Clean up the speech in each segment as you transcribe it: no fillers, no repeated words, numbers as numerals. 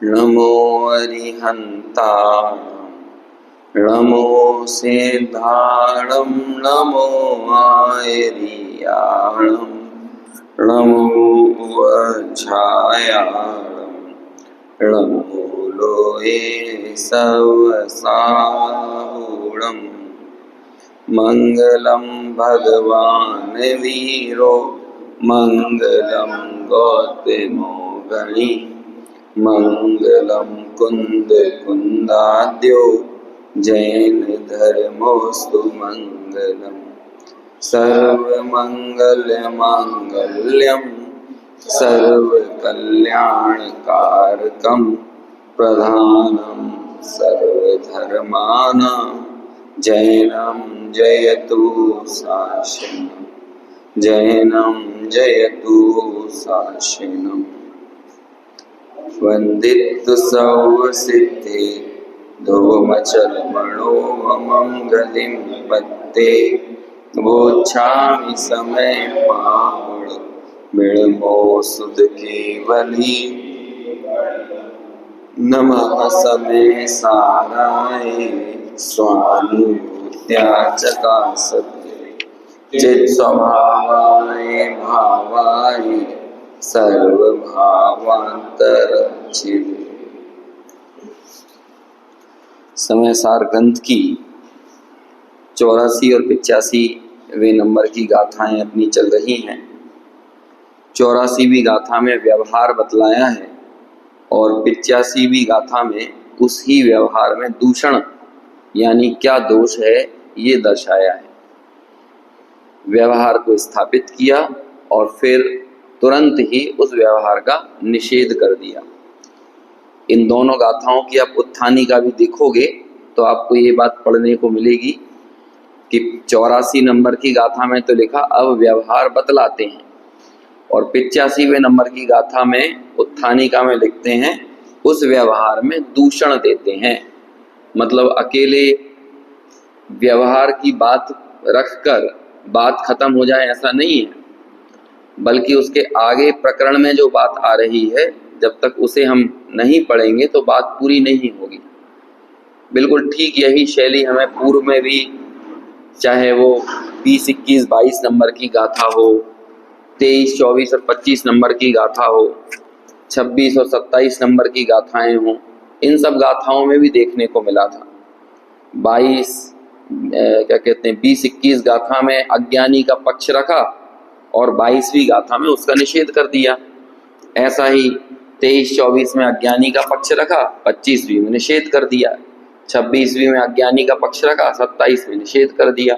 नमो अरिहन्ताणं नमो सिद्धाणं नमो आयर्याणं नमो वज्रायाणं नमो लोये सवसाहुणं मङ्गलं भगवान् वीरो मङ्गलं गौतमो गणी मङ्गलं कुन्द कुन्दाद्यो जैन धर्मोऽस्तु मङ्गलम् सर्वमङ्गलमाङ्गल्यं सर्वकल्याणकारकं प्रधानं सर्वधर्माणां जैनं जयतु शासनम् जैनं जयतु शासनम् वन्दितु सर्वसिद्धे ध्रुवमचलमणोमङ्गलिं पत्ते वोच्छामि समय पावण विळमो सुध केवली नमः समय साराय स्वानुभूत्याचकासते चित्स्वभावाय भावाय सर्वभावांतरच्छिदे। समय सार ग्रंथ की 84 और 85वें नंबर की गाथाएं अपनी चल रही हैं। 84वीं गाथा में व्यवहार बतलाया है और 85वीं गाथा में उसी व्यवहार में दूषण यानी क्या दोष है ये दर्शाया है। व्यवहार को स्थापित किया और फिर तुरंत ही उस व्यवहार का निषेध कर दिया। इन दोनों गाथाओं की आप उत्थानी का भी देखोगे तो आपको ये बात पढ़ने को मिलेगी कि 84 नंबर की गाथा में तो लिखा अब व्यवहार बतलाते हैं और 85वें नंबर की गाथा में उत्थानिका में लिखते हैं उस व्यवहार में दूषण देते हैं। मतलब अकेले व्यवहार की बात रखकर बात खत्म हो जाए ऐसा नहीं है, बल्कि उसके आगे प्रकरण में जो बात आ रही है जब तक उसे हम नहीं पढ़ेंगे तो बात पूरी नहीं होगी। बिल्कुल ठीक यही शैली हमें पूर्व में भी, चाहे वो 20, 21, 22 नंबर की गाथा हो, 23, 24 और 25 नंबर की गाथा हो, 26 और 27 नंबर की गाथाएं हों, इन सब गाथाओं में भी देखने को मिला था। 20, 21 गाथा में अज्ञानी का पक्ष रखा और 22वीं गाथा में उसका निषेध कर दिया। ऐसा ही 23, 24 में अज्ञानी का पक्ष रखा, 25वीं में निषेध कर दिया। 26वीं में अज्ञानी का पक्ष रखा, 27 में निषेध कर दिया।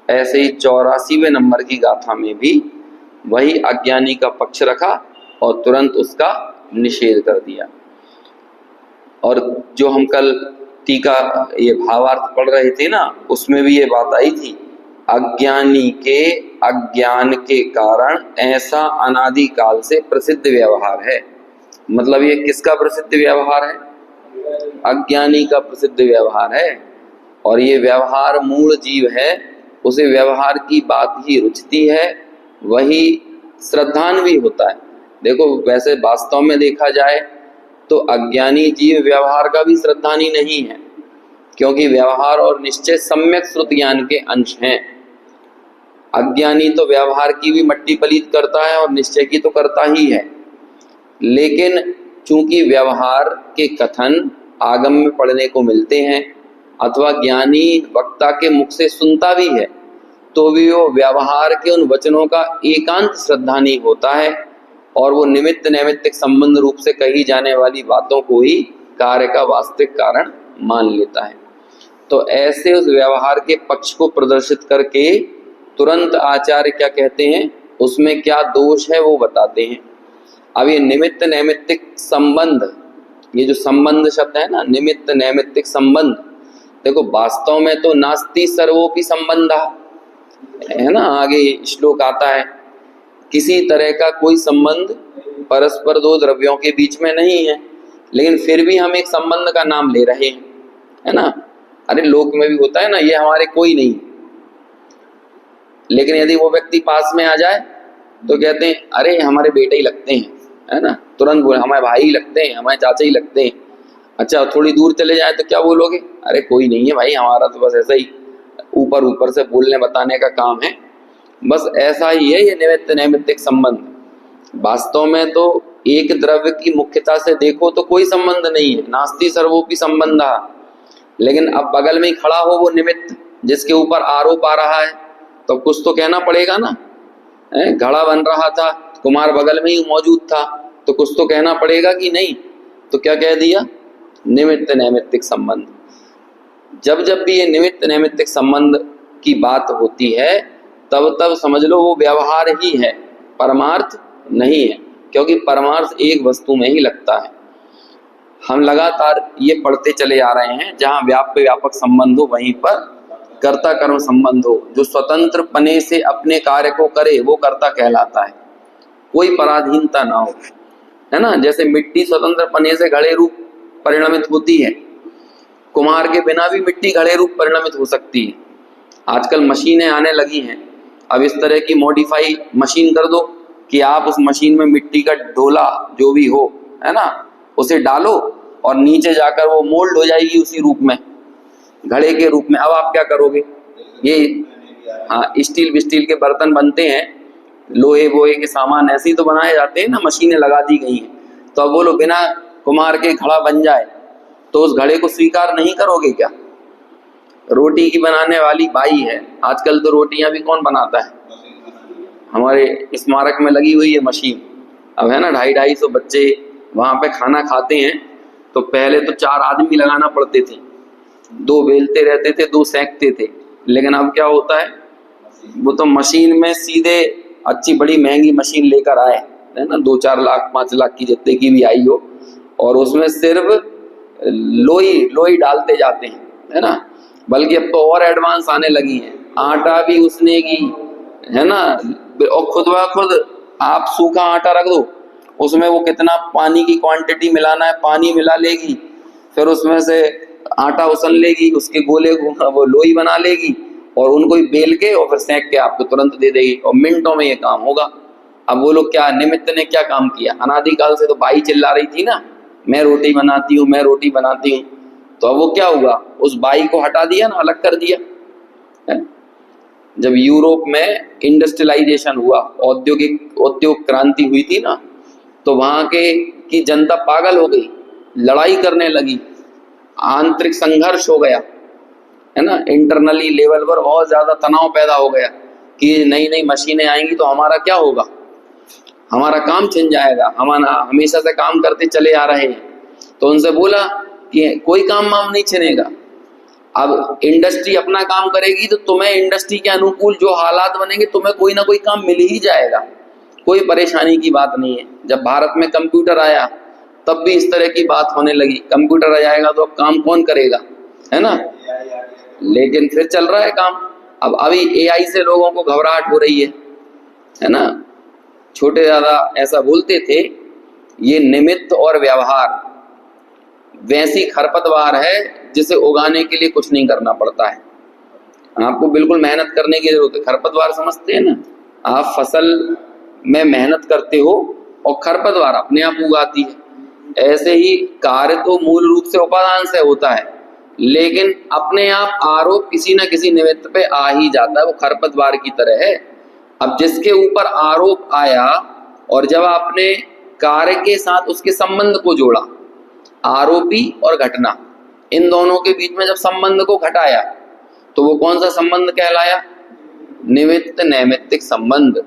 ऐसे ही 84वें नंबर की गाथा में भी वही अज्ञानी का पक्ष रखा और तुरंत उसका निषेध कर दिया। और जो हम कल टीका ये भावार्थ पढ़ रहे थे ना, उसमें भी ये बात आई थी, अज्ञानी के अज्ञान के कारण ऐसा अनादि काल से प्रसिद्ध व्यवहार है। मतलब ये किसका प्रसिद्ध व्यवहार है? अज्ञानी का प्रसिद्ध व्यवहार है। और ये व्यवहार मूल जीव है, उसे व्यवहार की बात ही रुचती है, वही श्रद्धान भी होता है। देखो वैसे वास्तव में देखा जाए तो अज्ञानी जीव व्यवहार का भी श्रद्धानी नहीं है, क्योंकि व्यवहार और निश्चय सम्यक श्रुत ज्ञान के अंश हैं। अज्ञानी तो व्यवहार की भी मट्टी पलीत करता है और निश्चय की तो करता ही है, लेकिन चूंकि व्यवहार के कथन आगम में पढ़ने को मिलते हैं अथवा ज्ञानी वक्ता के मुख से सुनता भी है, तो भी वो व्यवहार के उन वचनों का एकांत श्रद्धानी होता है और वो निमित्त नैमित्तिक संबंध रूप से कही जाने वाली बातों को ही कार्य का वास्तविक कारण मान लेता है। तो ऐसे उस व्यवहार के पक्ष को प्रदर्शित करके तुरंत आचार्य क्या कहते हैं, उसमें क्या दोष है वो बताते हैं। अब ये निमित्त नैमित्तिक संबंध, ये जो संबंध शब्द है ना, निमित्त नैमित्तिक संबंध, देखो वास्तव में तो नास्ति सर्वोपि संबंधा है ना, आगे श्लोक आता है, किसी तरह का कोई संबंध परस्पर दो द्रव्यों के बीच में नहीं है, लेकिन फिर भी हम एक संबंध का नाम ले रहे हैं, है ना। अरे लोक में भी होता है ना, ये हमारे कोई नहीं, लेकिन यदि वो व्यक्ति पास में आ जाए तो कहते हैं अरे हमारे बेटे ही लगते हैं, है ना, तुरंत बोले हमारे भाई लगते हैं, हमारे चाचा ही लगते हैं। अच्छा थोड़ी दूर चले जाए तो क्या बोलोगे, अरे कोई नहीं है भाई, हमारा तो बस ऐसा ही ऊपर ऊपर से बोलने बताने का काम है। बस ऐसा ही है ये निमित्त नैमित्तिक संबंध। वास्तव में तो एक द्रव्य की मुख्यता से देखो तो कोई संबंध नहीं है, नास्ति सर्वोपि संबंधः। लेकिन अब बगल में ही खड़ा हो वो निमित्त जिसके ऊपर आरोप आ रहा है, तो कुछ तो कहना पड़ेगा ना। घड़ा बन रहा था, कुम्हार बगल में ही मौजूद था, तो कुछ तो कहना पड़ेगा कि नहीं। तो क्या कह दिया, निमित्त नैमित्तिक संबंध। जब जब भी ये निमित्त नैमित्तिक संबंध की बात होती है तब तब समझ लो वो व्यवहार ही है, परमार्थ नहीं है, क्योंकि परमार्थ एक वस्तु में ही लगता है। हम लगातार ये पढ़ते चले आ रहे हैं, जहाँ व्याप्य व्यापक संबंध हो वहीं पर कर्ता कर्म संबंध हो। जो स्वतंत्र पने से अपने कार्य को करे वो कर्ता कहलाता है, कोई पराधीनता ना हो, है ना। जैसे मिट्टी स्वतंत्र पने से घड़े रूप परिणमित होती है, कुम्हार के बिना भी मिट्टी घड़े रूप परिणमित हो सकती है। आजकल मशीनें आने लगी हैं, अब इस तरह की मॉडिफाई मशीन कर दो कि आप उस मशीन में मिट्टी का ढोला जो भी हो, है ना, उसे डालो और नीचे जाकर वो मोल्ड हो जाएगी उसी रूप में, घड़े के रूप में। अब आप क्या करोगे, ये हाँ स्टील के बर्तन बनते हैं, लोहे वोहे के सामान ऐसे ही तो बनाए जाते हैं ना, मशीनें लगा दी गई हैं। तो अब बोलो बिना कुम्हार के घड़ा बन जाए तो उस घड़े को स्वीकार नहीं करोगे क्या। रोटी की बनाने वाली बाई है, आजकल तो रोटियां भी कौन बनाता है, हमारे स्मारक में लगी हुई है मशीन। अब है ना 250-250 बच्चे वहां पे खाना खाते हैं, तो पहले तो 4 आदमी लगाना पड़ते थे, 2 बेलते रहते थे, 2 सेंकते थे। लेकिन अब क्या होता है, वो तो मशीन में सीधे अच्छी बड़ी महंगी मशीन लेकर आए, है ना, 2-4 लाख 5 लाख की जितने की भी आई हो, और उसमें सिर्फ लोई डालते जाते हैं, है ना। बल्कि अब तो और एडवांस आने लगी हैं, आटा भी उसने की, है ना, और खुद ब खुद आप सूखा आटा रख दो, उसमें वो कितना पानी की क्वांटिटी मिलाना है पानी मिला लेगी, फिर उसमें से आटा उसल लेगी, उसके गोले को वो लोई बना लेगी, और उनको ही बेल के और फिर सेंक के आपको तुरंत दे देगी, और मिनटों में ये काम होगा। अब वो लोग क्या, निमित्त ने क्या काम किया, अनादिकाल से तो बाई चिल्ला रही थी ना, मैं रोटी बनाती हूँ, मैं रोटी बनाती हूँ। तो अब वो क्या हुआ, उस बाई को हटा दिया ना, अलग कर दिया। जब यूरोप में इंडस्ट्रियलाइजेशन हुआ, औद्योगिक क्रांति हुई थी ना, तो वहां की जनता पागल हो गई, लड़ाई करने लगी, आंतरिक संघर्ष हो गया, है ना, इंटरनली लेवल पर बहुत ज्यादा तनाव पैदा हो गया कि नई नई मशीनें आएंगी तो हमारा क्या होगा, हमारा काम छिन जाएगा, हम हमेशा से काम करते चले आ रहे हैं। तो उनसे बोला कि कोई काम वाम नहीं छिनेगा, अब इंडस्ट्री अपना काम करेगी तो तुम्हें इंडस्ट्री के अनुकूल जो हालात बनेंगे तुम्हें कोई ना कोई काम मिल ही जाएगा, कोई परेशानी की बात नहीं है। जब भारत में कंप्यूटर आया तब भी इस तरह की बात होने लगी, कंप्यूटर आ जाएगा तो अब काम कौन करेगा, है ना। लेकिन फिर चल रहा है काम। अब अभी एआई से लोगों को घबराहट हो रही है ना। छोटे दादा ऐसा बोलते थे, ये निमित्त और व्यवहार वैसी खरपतवार है जिसे उगाने के लिए कुछ नहीं करना पड़ता है, आपको बिल्कुल मेहनत करने की जरूरत है। खरपतवार समझते हैं ना, आप फसल में मेहनत करते हो और खरपतवार अपने आप उगाती है। ऐसे ही कार्य तो मूल रूप से उपादान से होता है, लेकिन अपने आप आरोप किसी न किसी निमित्त पे आ ही जाता है, वो खरपतवार की तरह है। अब जिसके ऊपर आरोप आया और जब आपने कार्य के साथ उसके संबंध को जोड़ा, आरोपी और घटना, इन दोनों के बीच में जब संबंध को घटाया तो वो कौन सा संबंध कहलाया, निमित्त नैमित्तिक संबंध।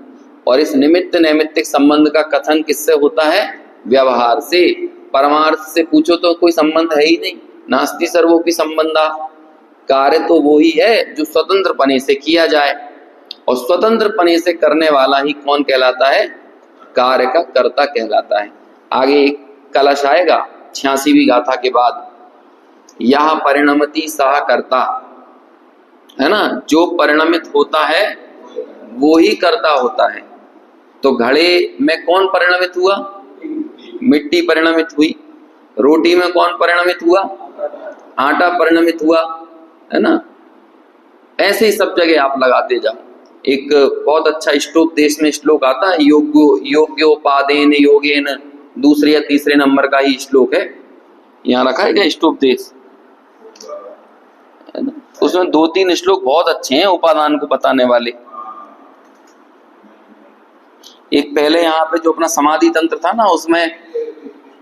और इस निमित्त नैमित्तिक संबंध का कथन किससे होता है, व्यवहार से। परमार्थ से पूछो तो कोई संबंध है ही नहीं, नास्ति सर्वोपि संबंधा। कार्य तो वो ही है जो स्वतंत्र पने से किया जाए, और स्वतंत्र पने से करने वाला ही कौन कहलाता है, कार्य का कर्ता कहलाता है। आगे एक कलश आएगा 86वीं गाथा के बाद, यह परिणमति सह कर्ता, है ना, जो परिणमित होता है वो ही कर्ता होता है। तो घड़े में कौन परिणमित हुआ, मिट्टी परिणमित हुई। रोटी में कौन परिणमित हुआ, आटा परिणमित हुआ, है ना। ऐसे ही सब जगह आप लगाते जाओ, एक बहुत अच्छा इष्टोपदेश में श्लोक आता है, योग्योपादेन योगेन, दूसरे या तीसरे नंबर का ही श्लोक है, यहाँ रखा है क्या इष्टोपदेश, उसमें 2-3 श्लोक बहुत अच्छे हैं उपादान को बताने वाले। एक पहले यहाँ पे जो अपना समाधि तंत्र था ना,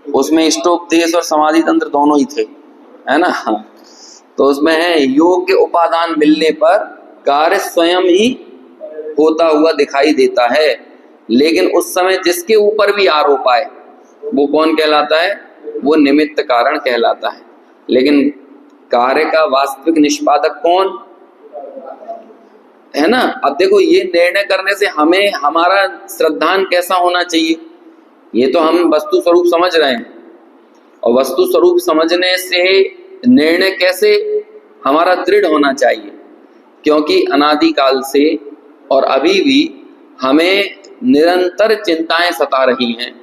उसमें इष्टोपदेश और समाधि तंत्र दोनों ही थे, है ना। तो उसमें है, योग्य उपादान मिलने पर कार्य स्वयं ही होता हुआ दिखाई देता है, लेकिन उस समय जिसके ऊपर भी आरोप आए वो कौन कहलाता है, वो निमित्त कारण कहलाता है। लेकिन कार्य का वास्तविक निष्पादक कौन है ना। अब देखो, ये निर्णय करने से हमें हमारा श्रद्धान कैसा होना चाहिए, ये तो हम वस्तु स्वरूप समझ रहे हैं, और वस्तु स्वरूप समझने से निर्णय कैसे हमारा दृढ़ होना चाहिए, क्योंकि अनादिकाल से और अभी भी हमें निरंतर चिंताएं सता रही हैं।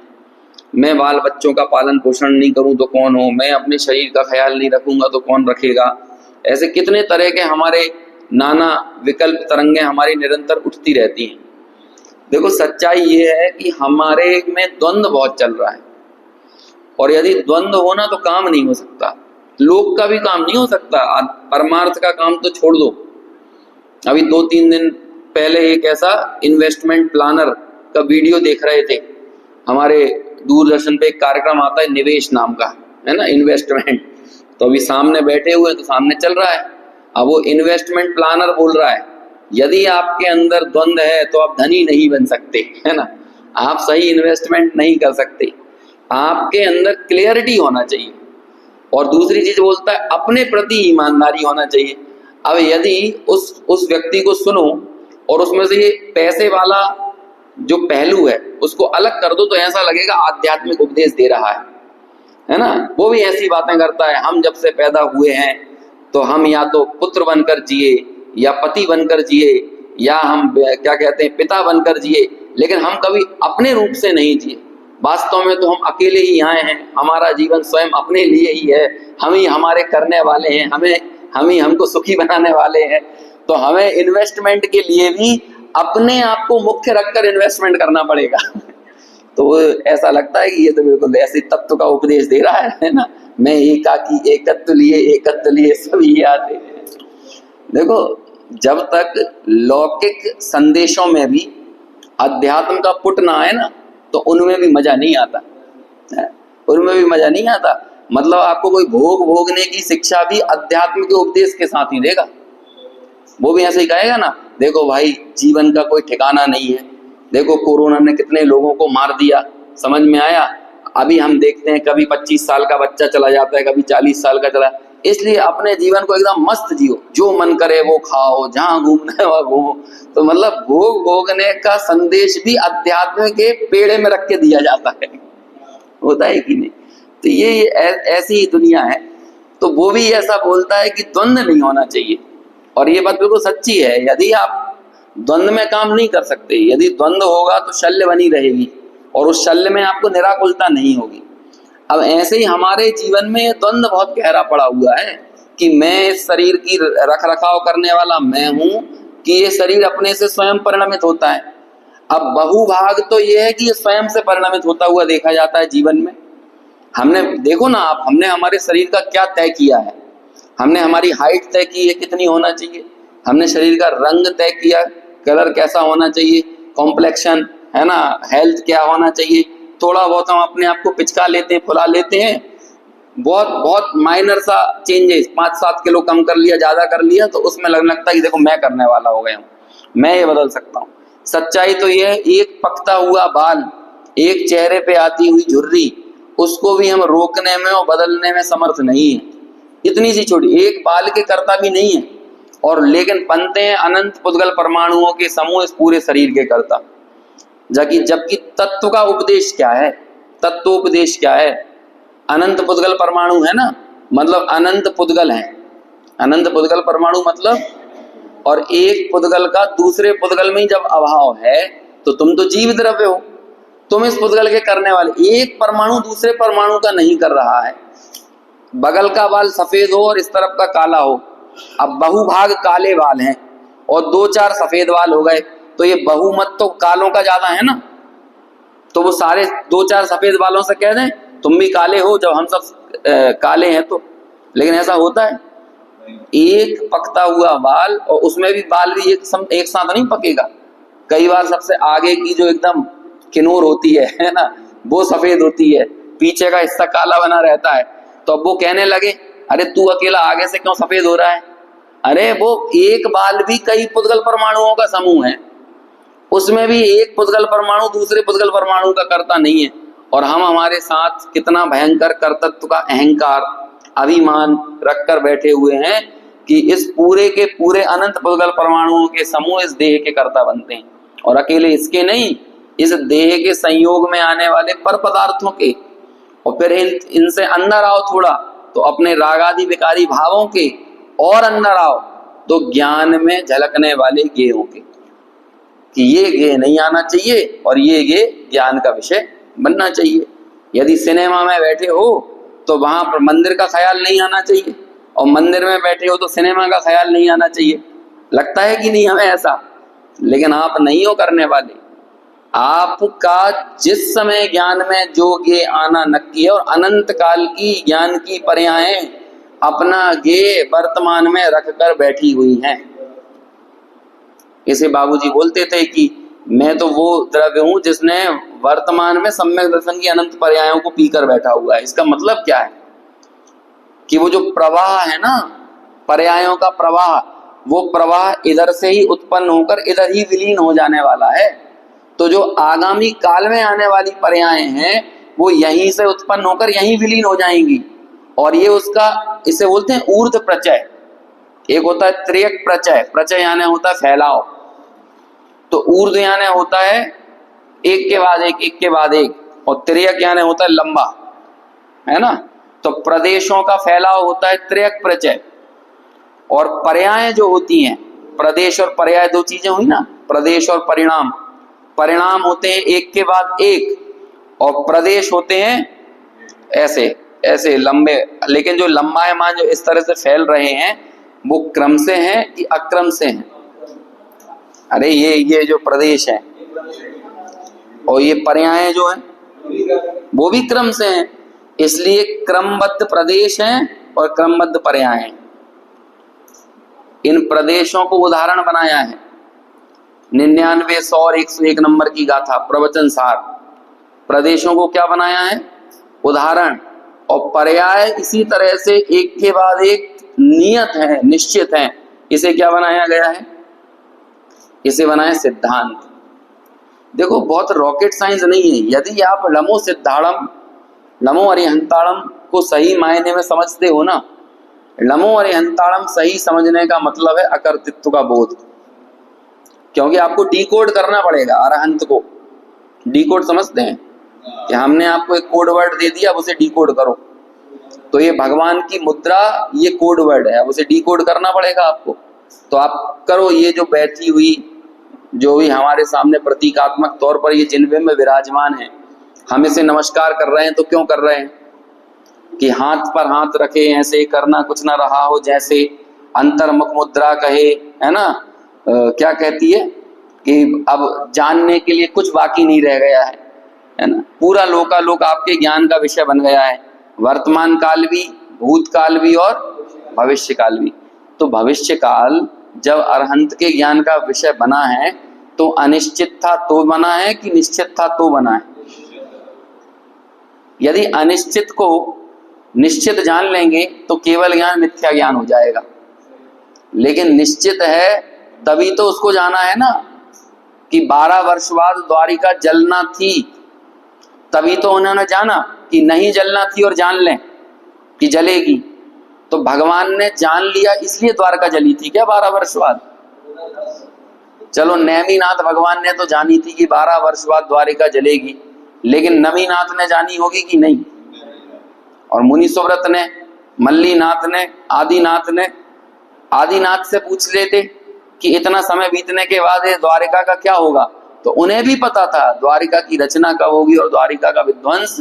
मैं बाल बच्चों का पालन पोषण नहीं करूं तो कौन हो, मैं अपने शरीर का ख्याल नहीं रखूंगा तो कौन रखेगा। ऐसे कितने तरह के हमारे नाना विकल्प तरंगें हमारी निरंतर उठती रहती हैं। देखो, सच्चाई ये है कि हमारे में द्वंद्व बहुत चल रहा है, और यदि द्वंद्व होना तो काम नहीं हो सकता, लोक का भी काम नहीं हो सकता, परमार्थ का काम तो छोड़ दो। अभी 2-3 दिन पहले एक ऐसा इन्वेस्टमेंट प्लानर का वीडियो देख रहे थे, हमारे दूरदर्शन पे एक कार्यक्रम आता है निवेश नाम का, है ना, इन्वेस्टमेंट। तो अभी सामने बैठे हुए, तो सामने चल रहा है, अब वो इन्वेस्टमेंट प्लानर बोल रहा है, यदि आपके अंदर द्वंद्व है तो आप धनी नहीं बन सकते, है ना, आप सही इन्वेस्टमेंट नहीं कर सकते, आपके अंदर क्लियरिटी होना चाहिए। और दूसरी चीज बोलता है, अपने प्रति ईमानदारी होना चाहिए। अब यदि उस व्यक्ति को सुनो और उसमें से ये पैसे वाला जो पहलू है उसको अलग कर दो, तो ऐसा लगेगा आध्यात्मिक उपदेश दे रहा है ना। वो भी ऐसी बातें करता है, हम जब से पैदा हुए हैं तो हम या तो पुत्र बनकर जिए, या पति बनकर जिए, या हम क्या कहते हैं पिता बनकर जिए, लेकिन हम कभी अपने रूप से नहीं जिए। वास्तव में तो हम अकेले ही आए हैं, हमारा जीवन स्वयं अपने लिए ही है, हम ही हमारे करने वाले हैं, हम ही हमको सुखी बनाने वाले हैं। तो हमें इन्वेस्टमेंट के लिए भी अपने आप को मुख्य रखकर इन्वेस्टमेंट करना पड़ेगा। तो ऐसा लगता है कि ये तो बिल्कुल ऐसे तत्व का उपदेश दे रहा है ना, मैं एकाकी एकत्व लिए सभी आते हैं। देखो, जब तक लौकिक संदेशों में भी अध्यात्म का पुट ना आए ना, तो उनमें भी मजा नहीं आता, उनमें भी मजा नहीं आता। मतलब आपको कोई भोग भोगने की शिक्षा भी अध्यात्म के उपदेश के साथ ही देगा। वो भी ऐसे ही कहेगा ना, देखो भाई, जीवन का कोई ठिकाना नहीं है, देखो कोरोना ने कितने लोगों को मार दिया, समझ में आया। अभी हम देखते हैं कभी 25 साल का बच्चा चला जाता है, कभी 40 साल का चला। इसलिए अपने जीवन को एकदम मस्त जियो, जो मन करे वो खाओ, जहां घूमना है वहां घूमो। तो मतलब भोग भोगने का संदेश भी अध्यात्म के पेड़े में रख के दिया जाता है, होता है कि नहीं। तो ये ऐसी ही दुनिया है। तो वो भी ऐसा बोलता है कि द्वंद्व नहीं होना चाहिए, और ये बात बिल्कुल सच्ची है। यदि आप द्वंद्व में काम नहीं कर सकते, यदि द्वंद्व होगा तो शल्य बनी रहेगी, और उस शल्य में आपको निराकुलता नहीं होगी। अब ऐसे ही हमारे जीवन में द्वंद्व बहुत गहरा पड़ा हुआ है कि मैं इस शरीर की रख रखाव करने वाला मैं हूं, कि ये शरीर अपने से स्वयं परिणमित होता है। अब बहुभाग तो ये है कि ये स्वयं से परिणमित होता हुआ देखा जाता है जीवन में। हमने देखो ना आप, हमने हमारे शरीर का क्या तय किया है, हमने हमारी हाइट तय की है कितनी होना चाहिए, हमने शरीर का रंग तय किया, कलर कैसा होना चाहिए, कॉम्प्लेक्शन है ना, हेल्थ क्या होना चाहिए। थोड़ा बहुत हम अपने आप को पिचका लेते हैं, फुला लेते हैं, बहुत बहुत माइनर सा चेंजेस, 5-7 किलो कम कर लिया, ज्यादा कर लिया, तो उसमें लगने लगता है कि देखो मैं करने वाला हो गया हूँ, मैं ये बदल सकता हूँ। सच्चाई तो ये है, एक पकता हुआ बाल, एक चेहरे पे आती हुई झुर्री, उसको भी हम रोकने में और बदलने में समर्थ नहीं है। इतनी सी छोटी एक बाल के कर्ता भी नहीं है, और लेकिन बनते हैं अनंत पुद्गल परमाणुओं के समूह इस पूरे शरीर के कर्ता। जबकि तत्व का उपदेश क्या है, तत्वोपदेश क्या है, अनंत पुद्गल परमाणु है ना, मतलब अनंत पुद्गल है, अनंत पुद्गल परमाणु मतलब, और एक पुद्गल का दूसरे पुद्गल में जब अभाव है तो तुम तो जीव द्रव्य हो, तुम इस पुद्गल के करने वाले। एक परमाणु दूसरे परमाणु का नहीं कर रहा है, बगल का बाल सफेद हो और इस तरफ का काला हो, अब बहुभाग काले बाल हैं, और 2-4 सफेद बाल हो गए, तो ये बहुमत तो कालों का ज्यादा है ना, तो वो सारे 2-4 सफेद बालों से कह दें तुम भी काले हो जब हम सब काले हैं तो। लेकिन ऐसा होता है? एक पकता हुआ बाल, और उसमें भी बाल भी एक साथ नहीं पकेगा। कई बार सबसे आगे की जो एकदम किनोर होती है ना, वो सफेद होती है, पीछे का हिस्सा काला बना रहता है। तो अब वो कहने लगे अरे तू अकेला आगे से क्यों सफेद हो रहा है? अरे वो एक बाल भी कई पुद्गल परमाणुओं का समूह है, उसमें भी एक पुद्गल परमाणु दूसरे पुद्गल परमाणु का कर्ता नहीं है। और हम हमारे साथ कितना भयंकर कर्तृत्व का अहंकार, अभिमान रखकर बैठे हुए हैं कि इस पूरे के पूरे अनंत पुद्गल परमाणुओं के समूह इस देह के कर्ता बनते हैं। और अकेले इसके नहीं, इस देह के संयोग में आने वाले पर पदार्थों के, और फिर इनसे अंदर आओ थोड़ा तो अपने रागादि विकारी भावों के, और अंदर आओ तो ज्ञान में झलकने वाले गेयों के, कि ये गे नहीं आना चाहिए और ये गे ज्ञान का विषय बनना चाहिए। यदि सिनेमा में बैठे हो तो वहां पर मंदिर का ख्याल नहीं आना चाहिए, और मंदिर में बैठे हो तो सिनेमा का ख्याल नहीं आना चाहिए। लगता है कि नहीं हमें ऐसा? लेकिन आप नहीं हो करने वाले। आपका जिस समय ज्ञान में जो गे आना नक्की है, और अनंत काल की ज्ञान की पर्यायें अपना गे वर्तमान में रखकर बैठी हुई हैं। इसे बाबूजी बोलते थे कि मैं तो वो द्रव्य हूं जिसने वर्तमान में सम्यक दर्शन की अनंत पर्यायों को पीकर बैठा हुआ है। इसका मतलब क्या है कि वो जो प्रवाह है ना, पर्यायों का प्रवाह, वो प्रवाह इधर से ही उत्पन्न होकर इधर ही विलीन हो जाने वाला है। तो जो आगामी काल में आने वाली पर्यायें हैं वो यहीं से उत्पन्न होकर यहीं विलीन हो जाएंगी। और ये उसका, इसे बोलते हैं ऊर्ध्व प्रचय। एक होता है त्रियक प्रचय, प्रचय यानी होता है फैलाव, तो ऊर्ध्व यानी होता है एक के बाद एक, एक के बाद एक, और त्रियक यानी होता है लंबा, है ना। तो प्रदेशों का फैलाव होता है त्रियक प्रचय। और पर्याय जो होती हैं, प्रदेश और पर्याय दो चीजें हुई ना, प्रदेश और परिणाम। परिणाम होते हैं एक के बाद एक, और प्रदेश होते हैं ऐसे ऐसे लंबे। लेकिन जो लंबायमान जो इस तरह से फैल रहे हैं वो क्रम से हैं कि अक्रम से हैं? अरे ये जो प्रदेश है और ये पर्याय जो है वो भी क्रम से हैं, इसलिए क्रमबद्ध प्रदेश हैं और क्रमबद्ध पर्याय हैं। इन प्रदेशों को उदाहरण बनाया है 99, 100 और 101 नंबर की गाथा प्रवचन सार। प्रदेशों को क्या बनाया है? उदाहरण। और पर्याय इसी तरह से एक के बाद एक नियत है, निश्चित है। इसे क्या बनाया गया है? इसे बनाया सिद्धांत। देखो बहुत रॉकेट साइंस नहीं है। यदि आप लमो सिद्धाड़म, लमो अरिहंताड़म को सही मायने में समझते हो ना, लमो अरिहंताड़म सही समझने का मतलब है अकर्तृत्व का बोध। क्योंकि आपको डीकोड करना पड़ेगा। अरहंत को डीकोड समझते हैं कि हमने आपको एक कोड वर्ड दे दिया, अब उसे डीकोड करो। तो ये भगवान की मुद्रा, ये कोड वर्ड है, अब उसे डीकोड करना पड़ेगा आपको। तो आप करो। ये जो बैठी हुई, जो भी हमारे सामने प्रतीकात्मक तौर पर ये जिन्हें में विराजमान है, हम इसे नमस्कार कर रहे हैं तो क्यों कर रहे हैं? कि हाथ पर हाथ रखे, ऐसे करना कुछ ना रहा हो जैसे, अंतर्मुख मुद्रा कहे, है ना। क्या कहती है कि अब जानने के लिए कुछ बाकी नहीं रह गया है ना। पूरा लोकालोक आपके ज्ञान का विषय बन गया है, वर्तमान काल भी, भूतकाल भी और भविष्य काल भी। तो भविष्य काल जब अरहंत के ज्ञान का विषय बना है तो अनिश्चित था तो बना है कि निश्चित था तो बना है? यदि अनिश्चित को निश्चित जान लेंगे तो केवल ज्ञान मिथ्या ज्ञान हो जाएगा। लेकिन निश्चित है तभी तो उसको जाना है ना, कि 12 वर्ष बाद द्वारिका जलना थी, तभी तो उन्होंने जाना कि नहीं जलना थी और जान लें कि जलेगी। तो भगवान ने जान लिया इसलिए द्वारका जली थी क्या 12 वर्ष बाद? चलो नेमिनाथ भगवान ने तो जानी थी कि 12 वर्ष बाद द्वारिका जलेगी, लेकिन नमीनाथ ने जानी होगी कि नहीं? और मुनि सुव्रत ने, मल्लीनाथ ने, आदिनाथ से पूछ लेते कि इतना समय बीतने के बाद द्वारिका का क्या होगा, तो उन्हें भी पता था द्वारिका की रचना कब होगी और द्वारिका का विध्वंस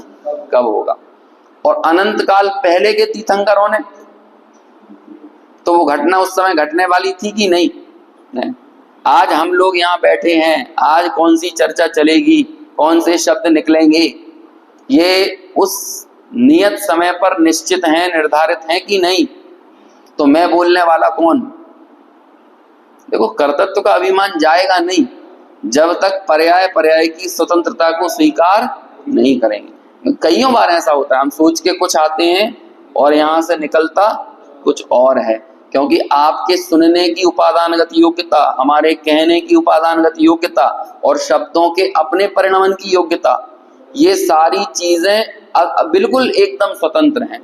कब होगा। और अनंत काल पहले के तीर्थंकरों ने, तो वो घटना उस समय घटने वाली थी कि नहीं? आज हम लोग यहाँ बैठे हैं, आज कौन सी चर्चा चलेगी, कौन से शब्द निकलेंगे, ये उस नियत समय पर निश्चित हैं, निर्धारित हैं कि नहीं। तो मैं बोलने वाला कौन? देखो, कर्तृत्व का अभिमान जाएगा नहीं जब तक पर्याय की स्वतंत्रता को स्वीकार नहीं करेंगे। कईयों बार ऐसा होता है, हम सोच के कुछ आते हैं और यहां से निकलता कुछ और है, क्योंकि आपके सुनने की उपादानगत योग्यता, हमारे कहने की उपादानगत योग्यता और शब्दों के अपने परिणमन की योग्यता, ये सारी चीजें बिल्कुल एकदम स्वतंत्र हैं।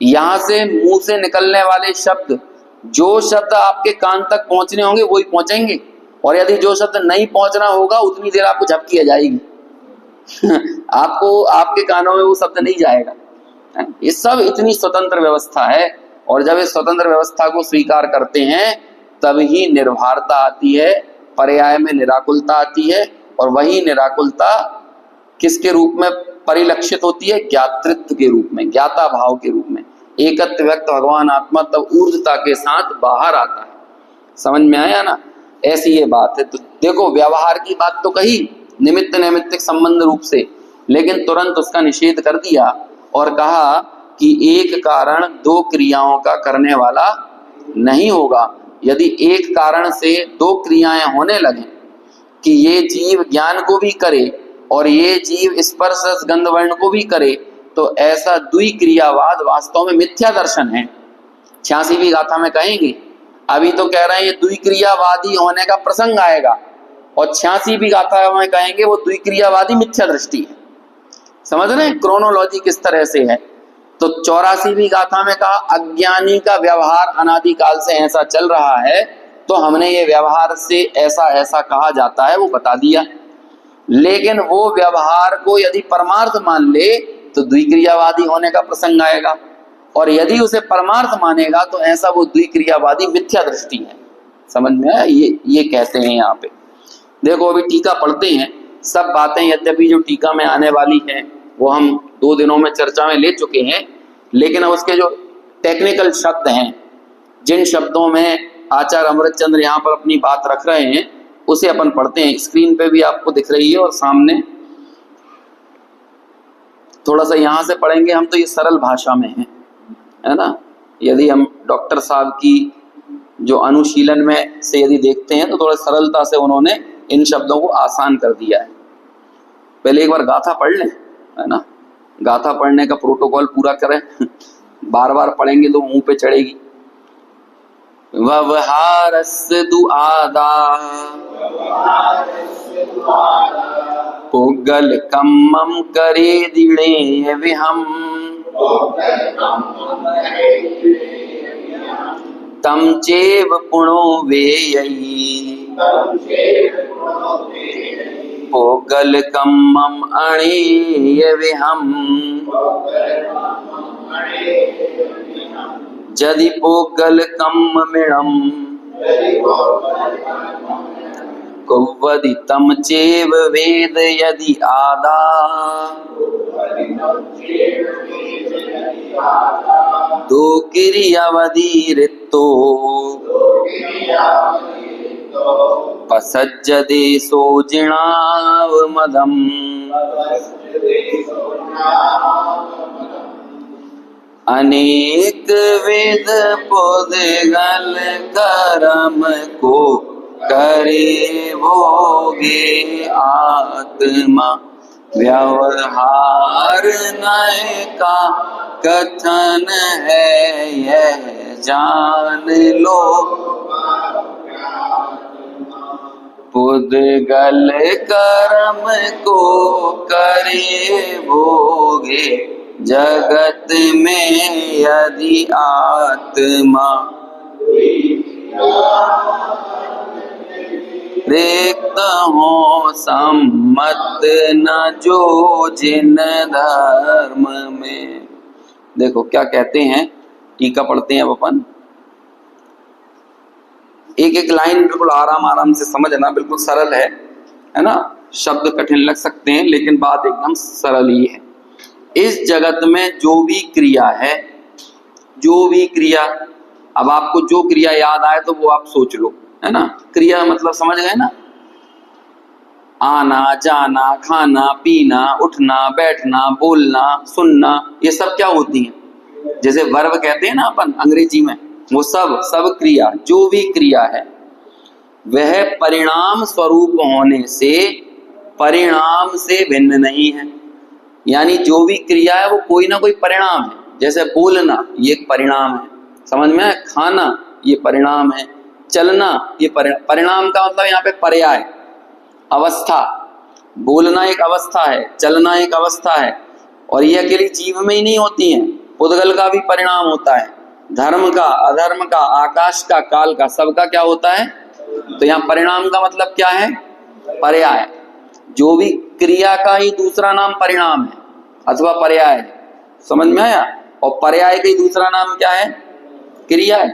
यहां से मुंह से निकलने वाले शब्द, जो शब्द आपके कान तक पहुंचने होंगे वही पहुंचेंगे, और यदि जो शब्द नहीं पहुंचना होगा उतनी देर आपको झपकी आ जाएगी आपको आपके कानों में वो शब्द नहीं जाएगा। ये सब इतनी स्वतंत्र व्यवस्था है, और जब इस स्वतंत्र व्यवस्था को स्वीकार करते हैं तब ही निर्भरता आती है, पर्याय में निराकुलता आती है, और वही निराकुलता किसके रूप में परिलक्षित होती है? ज्ञातृत्व के रूप में, ज्ञाता भाव के रूप में। एकत्व व्यक्त भगवान आत्मा तब ऊर्जता के साथ बाहर आता है। समझ में आया ना? ऐसी ये बात है। तो देखो, व्यवहार की बात तो कही निमित्त नैमित्तिक संबंध रूप से, लेकिन तुरंत उसका निषेध कर दिया और कहा कि एक कारण दो क्रियाओं का करने वाला नहीं होगा। यदि एक कारण से दो क्रियाएं होने लगे कि ये जीव ज्ञान को भी करे और ये जीव स्पर्श गंध वर्ण को भी करे, तो ऐसा द्विक्रियावाद वास्तव में मिथ्या दर्शन है। 86वीं गाथा में कहेंगे, अभी तो कह रहे हैं ये द्विक्रियावादी होने का प्रसंग आएगा, और 86वीं गाथा में कहेंगे वो द्विक्रियावादी मिथ्या दृष्टि है। समझ रहे हैं क्रोनोलॉजी किस तरह से है? तो 84वीं गाथा में कहा अज्ञानी का व्यवहार अनादिकाल से ऐसा चल रहा है, तो हमने ये व्यवहार से ऐसा ऐसा कहा जाता है वो बता दिया। लेकिन वो व्यवहार को यदि परमार्थ मान ले तो द्विक्रियावादी होने का प्रसंग आएगा, और यदि उसे परमार्थ मानेगा तो ऐसा वो द्विक्रियावादी मिथ्या दृष्टि है। समझ में आया? ये कहते हैं यहाँ पे। देखो, अभी टीका पढ़ते हैं। सब बातें यद्यपि जो टीका में आने वाली हैं वो हम 2 दिनों में चर्चा में ले चुके हैं, लेकिन अब उसके जो टेक्निकल शब्द हैं, जिन शब्दों में आचार्य अमृतचंद्र यहाँ पर अपनी बात रख रहे हैं, उसे अपन पढ़ते हैं। स्क्रीन पे भी आपको दिख रही है और सामने। थोड़ा सा यहाँ से पढ़ेंगे हम, तो ये सरल भाषा में है ना। यदि हम डॉक्टर साहब की जो अनुशीलन में से यदि देखते हैं तो थोड़ा सरलता से उन्होंने इन शब्दों को आसान कर दिया है। पहले एक बार गाथा पढ़ लें, है ना। गाथा पढ़ने का प्रोटोकॉल पूरा करें बार बार पढ़ेंगे तो मुंह पे चढ़ेगी। व्यवहारस्य दुआदा पुगल कम्मम करे दिणे विहम तम चेव पुणो वेयई पोगल कम्मम अणेय विहम जदि पोगल कम्ममिणम कुव्वदि तम चेव वेद यदि आदा दो क्रियावधि रित्तो पसज्जदेशो जिणाव मदम अनेक वेद पुद्गल कर्म को करे भोगे आत्मा व्यवहार नय का कथन है यह जान लो पुद्गल कर्म को करे भोगे जगत में यदि आत्मा रिक्त हो सम्मत न जो जिन धर्म में। देखो क्या कहते हैं, टीका पढ़ते हैं अब अपन। एक एक लाइन बिल्कुल आराम आराम से समझना, बिल्कुल सरल है ना। शब्द कठिन लग सकते हैं लेकिन बात एकदम सरल ही है। इस जगत में जो भी क्रिया है, जो भी क्रिया, अब आपको जो क्रिया याद आए तो वो आप सोच लो। है ना। क्रिया मतलब समझ गए ना, आना जाना खाना पीना उठना बैठना बोलना सुनना, ये सब क्या होती है, जैसे वर्ब कहते हैं ना अपन अंग्रेजी में, वो सब क्रिया, जो भी क्रिया है वह परिणाम स्वरूप होने से परिणाम से भिन्न नहीं है। यानी जो भी क्रिया है वो कोई ना कोई परिणाम है। जैसे बोलना ये एक परिणाम है, समझ में आया, खाना ये परिणाम है, चलना ये परिणाम का मतलब यहाँ पे पर्याय, अवस्था। बोलना एक अवस्था है, चलना एक अवस्था है, और ये अकेली जीव में ही नहीं होती है, पुद्गल का भी परिणाम होता है, धर्म का अधर्म का आकाश का काल का, सबका क्या होता है। तो यहाँ परिणाम का मतलब क्या है, पर्याय। जो भी क्रिया का ही दूसरा नाम परिणाम है अथवा पर्याय है, समझ में आया। और पर्याय का ही दूसरा नाम क्या है, क्रिया है,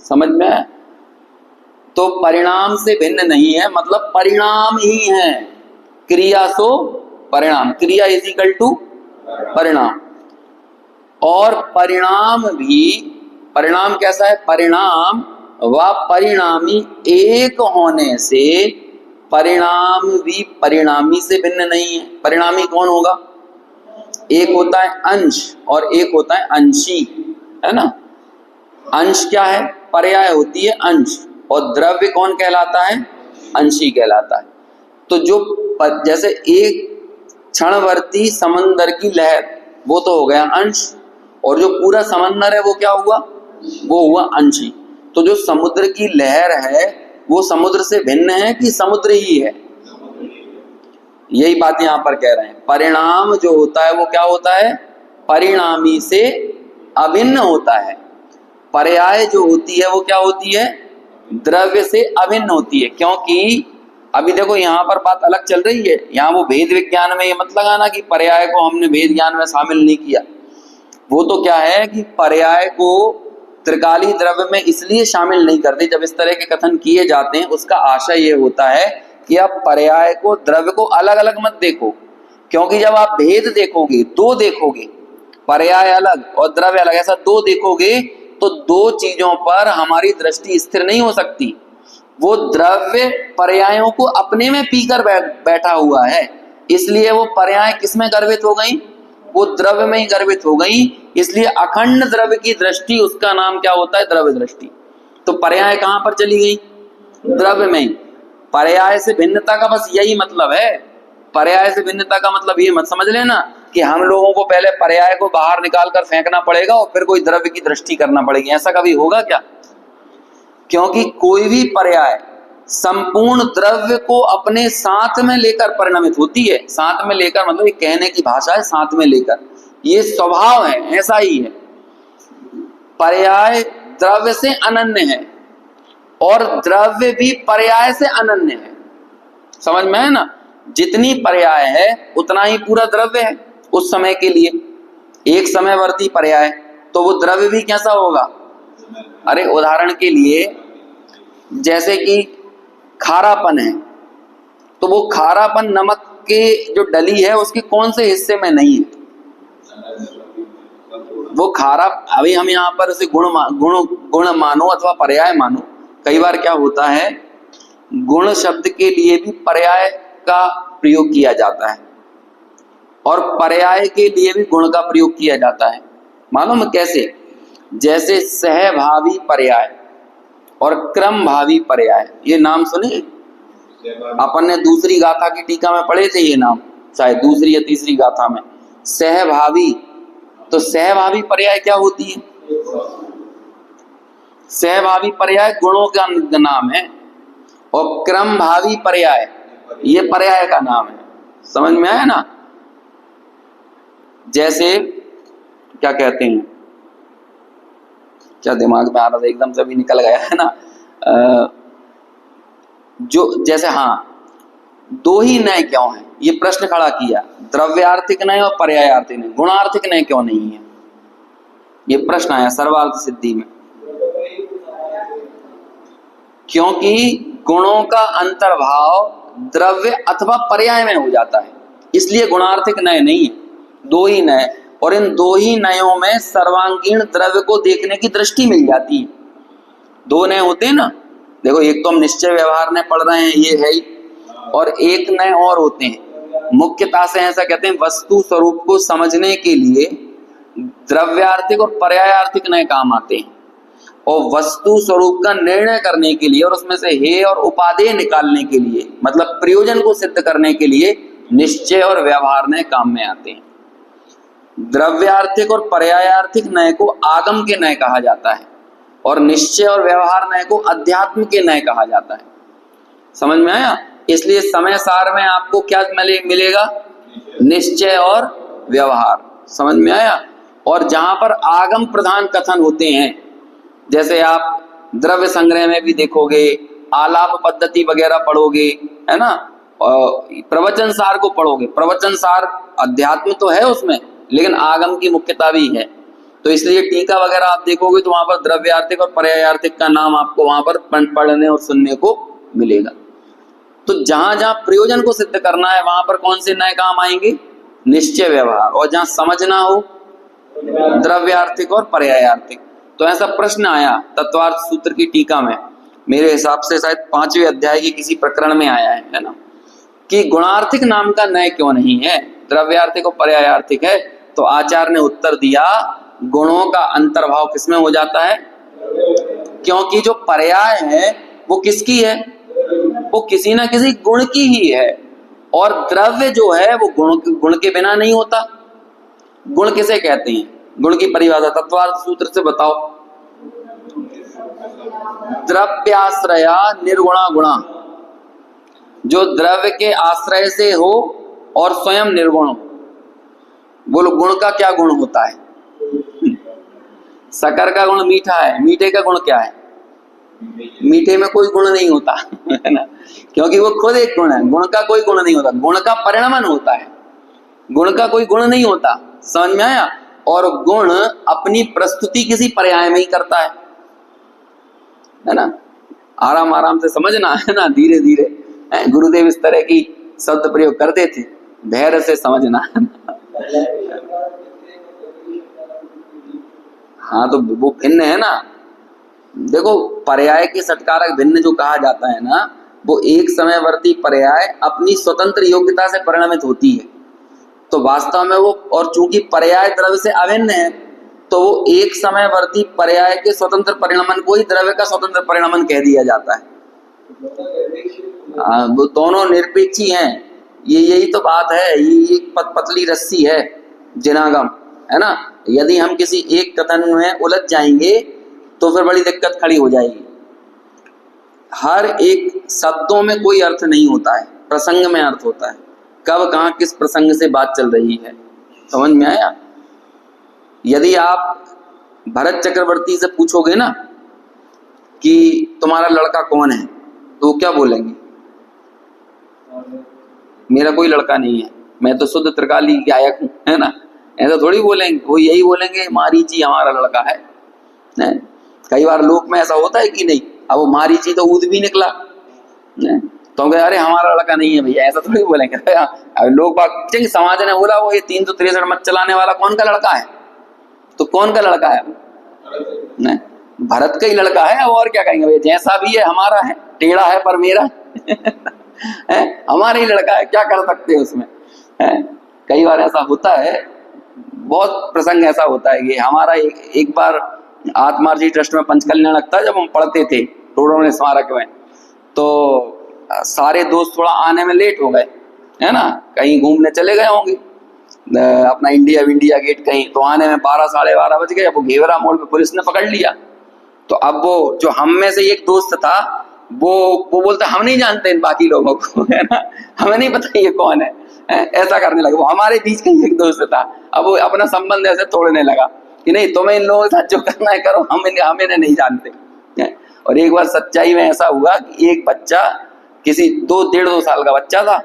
समझ में आया। तो परिणाम से भिन्न नहीं है, मतलब परिणाम ही है, क्रिया सो परिणाम, क्रिया इज इक्वल टू परिणाम। और परिणाम भी, परिणाम कैसा है, परिणाम व परिणामी एक होने से परिणाम भी परिणामी से भिन्न नहीं है। परिणामी कौन होगा, एक होता है अंश और एक होता है अंशी, है ना। अंश क्या है, पर्याय होती है अंश, और द्रव्य कौन कहलाता है, अंशी कहलाता है। तो जो जैसे एक क्षणवर्ती समंदर की लहर, वो तो हो गया अंश, और जो पूरा समंदर है वो क्या हुआ, वो हुआ अंशी। तो जो समुद्र की लहर है वो समुद्र से भिन्न है कि समुद्र ही है, यही बात यहाँ पर कह रहे हैं। परिणाम जो होता है वो क्या होता है, परिणामी से अभिन्न होता है। पर्याय जो होती है वो क्या होती है, द्रव्य से अभिन्न होती है। क्योंकि अभी देखो यहाँ पर बात अलग चल रही है, यहाँ वो भेद विज्ञान में ये मत लगाना कि पर्याय को हमने भेद ज्ञान में शामिल नहीं किया। वो तो क्या है कि पर्याय को त्रिकाली द्रव्य में इसलिए शामिल नहीं करते, जब इस तरह के कथन किए जाते हैं उसका आशय ये होता है कि आप पर्याय को द्रव्य को अलग अलग मत देखो, क्योंकि जब आप भेद देखोगे, दो देखोगे, पर्याय अलग और द्रव्य अलग, ऐसा दो देखोगे तो दो चीजों पर हमारी दृष्टि स्थिर नहीं हो सकती। वो द्रव्य पर्यायों को अपने में पीकर बैठा हुआ है, इसलिए वो पर्याय किसमें गर्भित हो गई, वो द्रव्य में ही गर्भित हो गई। इसलिए अखंड द्रव्य की दृष्टि, उसका नाम क्या होता है, द्रव्य दृष्टि। तो पर्याय कहां पर चली गई, द्रव्य में ही। पर्याय से भिन्नता का बस यही मतलब है, पर्याय से भिन्नता का मतलब ये मत समझ लेना कि हम लोगों को पहले पर्याय को बाहर निकाल कर फेंकना पड़ेगा और फिर कोई द्रव्य की दृष्टि करना पड़ेगी, ऐसा कभी होगा क्या। क्योंकि कोई भी पर्याय संपूर्ण द्रव्य को अपने साथ में लेकर परिणमित होती है। साथ में लेकर मतलब ये कहने की भाषा है, साथ में लेकर, ये स्वभाव है, ऐसा ही है। पर्याय द्रव्य से अनन्य है और द्रव्य भी पर्याय से अनन्य है, समझ में है ना। जितनी पर्याय है उतना ही पूरा द्रव्य है उस समय के लिए। एक समयवर्ती पर्याय तो वो द्रव्य भी कैसा होगा, अरे उदाहरण के लिए जैसे कि खारापन है, तो वो खारापन नमक के जो डली है उसके कौन से हिस्से में नहीं है, वो खारा। अभी हम यहाँ पर उसे गुण मानो अथवा पर्याय मानो। कई बार क्या होता है, गुण शब्द के लिए भी पर्याय का प्रयोग किया जाता है और पर्याय के लिए भी गुण का प्रयोग किया जाता है। मालूम कैसे, जैसे सहभावी पर्याय और क्रम भावी पर्याय, ये नाम सुने अपन ने दूसरी गाथा की टीका में पढ़े थे ये नाम, शायद दूसरी या तीसरी गाथा में। सहभावी, तो सहभावी पर्याय क्या होती है, सहभावी पर्याय गुणों का नाम है और क्रम भावी पर्याय ये पर्याय का नाम है, समझ में आया ना। जैसे क्या कहते हैं, क्या दिमाग में आ रहा था एकदम से भी निकल गया है ना। जो जैसे हाँ, दो ही नय क्यों है, ये प्रश्न खड़ा किया, द्रव्यार्थिक नय और पर्यायार्थिक नय, गुणार्थिक नय क्यों नहीं है, ये प्रश्न आया सर्वार्थ सिद्धि में। क्योंकि गुणों का अंतर्भाव द्रव्य अथवा पर्याय में हो जाता है, इसलिए गुणार्थिक नय नहीं है, दो ही नय। और इन दो ही नयों में सर्वांगीण द्रव्य को देखने की दृष्टि मिल जाती है। दो नय होते हैं ना, देखो एक तो हम निश्चय व्यवहार ने पढ़ रहे हैं, ये है ही, और एक नए और होते हैं। मुख्यतः से ऐसा कहते हैं वस्तु स्वरूप को समझने के लिए द्रव्यार्थिक और पर्यायार्थिक नए काम आते हैं, और वस्तु स्वरूप का निर्णय करने के लिए और उसमें से हेय और उपादेय निकालने के लिए, मतलब प्रयोजन को सिद्ध करने के लिए निश्चय और व्यवहार नए काम में आते हैं। द्रव्यार्थिक और पर्यायार्थिक नय को आगम के नय कहा जाता है, और निश्चय और व्यवहार नय को अध्यात्म के नय कहा जाता है। समझ में आया? इसलिए समय सार में आपको क्या मिलेगा? निश्चय और व्यवहार। समझ में आया? और जहां पर आगम प्रधान कथन होते हैं, जैसे आप द्रव्य संग्रह में भी देखोगे, आलाप पद्धति वगैरह पढ़ोगे, है ना, प्रवचन सार को पढ़ोगे, प्रवचन सार अध्यात्म तो है उसमें, लेकिन आगम की मुख्यता भी है। तो इसलिए टीका वगैरह आप देखोगे तो वहां पर द्रव्यार्थिक और पर्यायार्थिक का नाम आपको वहां पर पढ़ने और सुनने को मिलेगा। तो जहां जहां प्रयोजन को सिद्ध करना है वहां पर कौन से नए काम आएंगे? निश्चय व्यवहार। और जहां समझना हो द्रव्यार्थिक और पर्यायार्थिक। तो ऐसा प्रश्न आया तत्वार्थ सूत्र की टीका में, मेरे हिसाब से शायद 5वें अध्याय के किसी प्रकरण में आया है ना, कि गुणार्थिक नाम का नय क्यों नहीं है, द्रव्यार्थिक और पर्यायार्थिक है। तो आचार्य ने उत्तर दिया, गुणों का अंतर्भाव किसमें हो जाता है? क्योंकि जो पर्याय है वो किसकी है? वो किसी ना किसी गुण की ही है, और द्रव्य जो है वो गुण के बिना नहीं होता। गुण किसे कहते हैं? गुण की परिभाषा तत्वार्थ सूत्र से बताओ। द्रव्याश्रया निर्गुणा गुणा, जो द्रव्य के आश्रय से हो और स्वयं निर्गुण हो। बोलो गुण का क्या गुण होता है? शक्कर का गुण मीठा है, मीठे का गुण क्या है? मीठे में कोई गुण नहीं होता है ना, क्योंकि वो खुद एक गुण है। गुण का कोई गुण नहीं होता, गुण का परिणमन होता है, गुण का कोई गुण नहीं होता। समझ में आया? और गुण अपनी प्रस्तुति किसी पर्याय में ही करता है ना। आराम आराम से समझना है ना, धीरे धीरे। गुरुदेव इस तरह की शब्द प्रयोग करते थे, धैर्य से समझना है। हाँ तो वो भिन्न है ना। देखो पर्याय के सत्कारक भिन्न जो कहा जाता है ना, वो एक समयवर्ती पर्याय अपनी स्वतंत्र योग्यता से परिणमित होती है। तो वास्तव में वो, और चूंकि पर्याय द्रव्य से अभिन्न है, तो वो एक समयवर्ती पर्याय के स्वतंत्र परिणमन को ही द्रव्य का स्वतंत्र परिणमन कह दिया जाता है। वो दोनों निरपेक्ष ही हैं। यही तो बात है, ये एक पतली रस्सी है जिनागम, है ना। यदि हम किसी एक कथन में उलझ जाएंगे तो फिर बड़ी दिक्कत खड़ी हो जाएगी। हर एक शब्दों में कोई अर्थ नहीं होता है, प्रसंग में अर्थ होता है, कब कहाँ किस प्रसंग से बात चल रही है। समझ में आया? यदि आप भरत चक्रवर्ती से पूछोगे ना कि तुम्हारा लड़का कौन है, तो वो क्या बोलेंगे? मेरा कोई लड़का नहीं है, मैं तो शुद्ध त्रिकाली गायक हूं, है ना। ऐसा थोड़ी बोलेंगे, वो यही बोलेंगे मारीची हमारा लड़का है। कई बार लोक में ऐसा होता है कि नहीं, अब वो मारीची तो ऊद भी निकला, तो कहे अरे हमारा लड़का नहीं है भैया, ऐसा थोड़ी बोलेंगे। अब लोग बात समाज ने बोला वो ये 363 मत चलाने वाला कौन का लड़का है, तो कौन का लड़का है? नहीं, भरत का ही लड़का है, और क्या कहेंगे भैया, जैसा भी है हमारा है, टेढ़ा है पर मेरा है, हमारा ही लड़का है, क्या कर सकते हैं उसमें। कई बार ऐसा होता है, बहुत प्रसंग ऐसा होता है। ये हमारा एक बार आत्मार्जी ट्रस्ट में पंचकल्याण लगता है, जब हम पढ़ते थे टोडर स्मारक में, तो सारे दोस्त थोड़ा आने में लेट हो गए, है ना, कहीं घूमने चले गए होंगे अपना इंडिया गेट कहीं, तो आने में 12 साढ़े 12 बज गए। अब वो घेवरा मोड़ पे पुलिस ने पकड़ लिया। तो अब वो जो हम में से एक दोस्त था, वो बोलता हम नहीं जानते इन बाकी लोगों को, है ना, हमें नहीं पता ये कौन है, ऐसा करने लगा। वो हमारे बीच का ही एक दोस्त था, अब वो अपना संबंध ऐसे तोड़ने लगा कि नहीं तुम्हें इन लोगों के साथ जो करना है करो, हम इन्हें नहीं जानते। और एक बार सच्चाई में ऐसा हुआ कि एक बच्चा, किसी 2-1.5 साल का बच्चा था,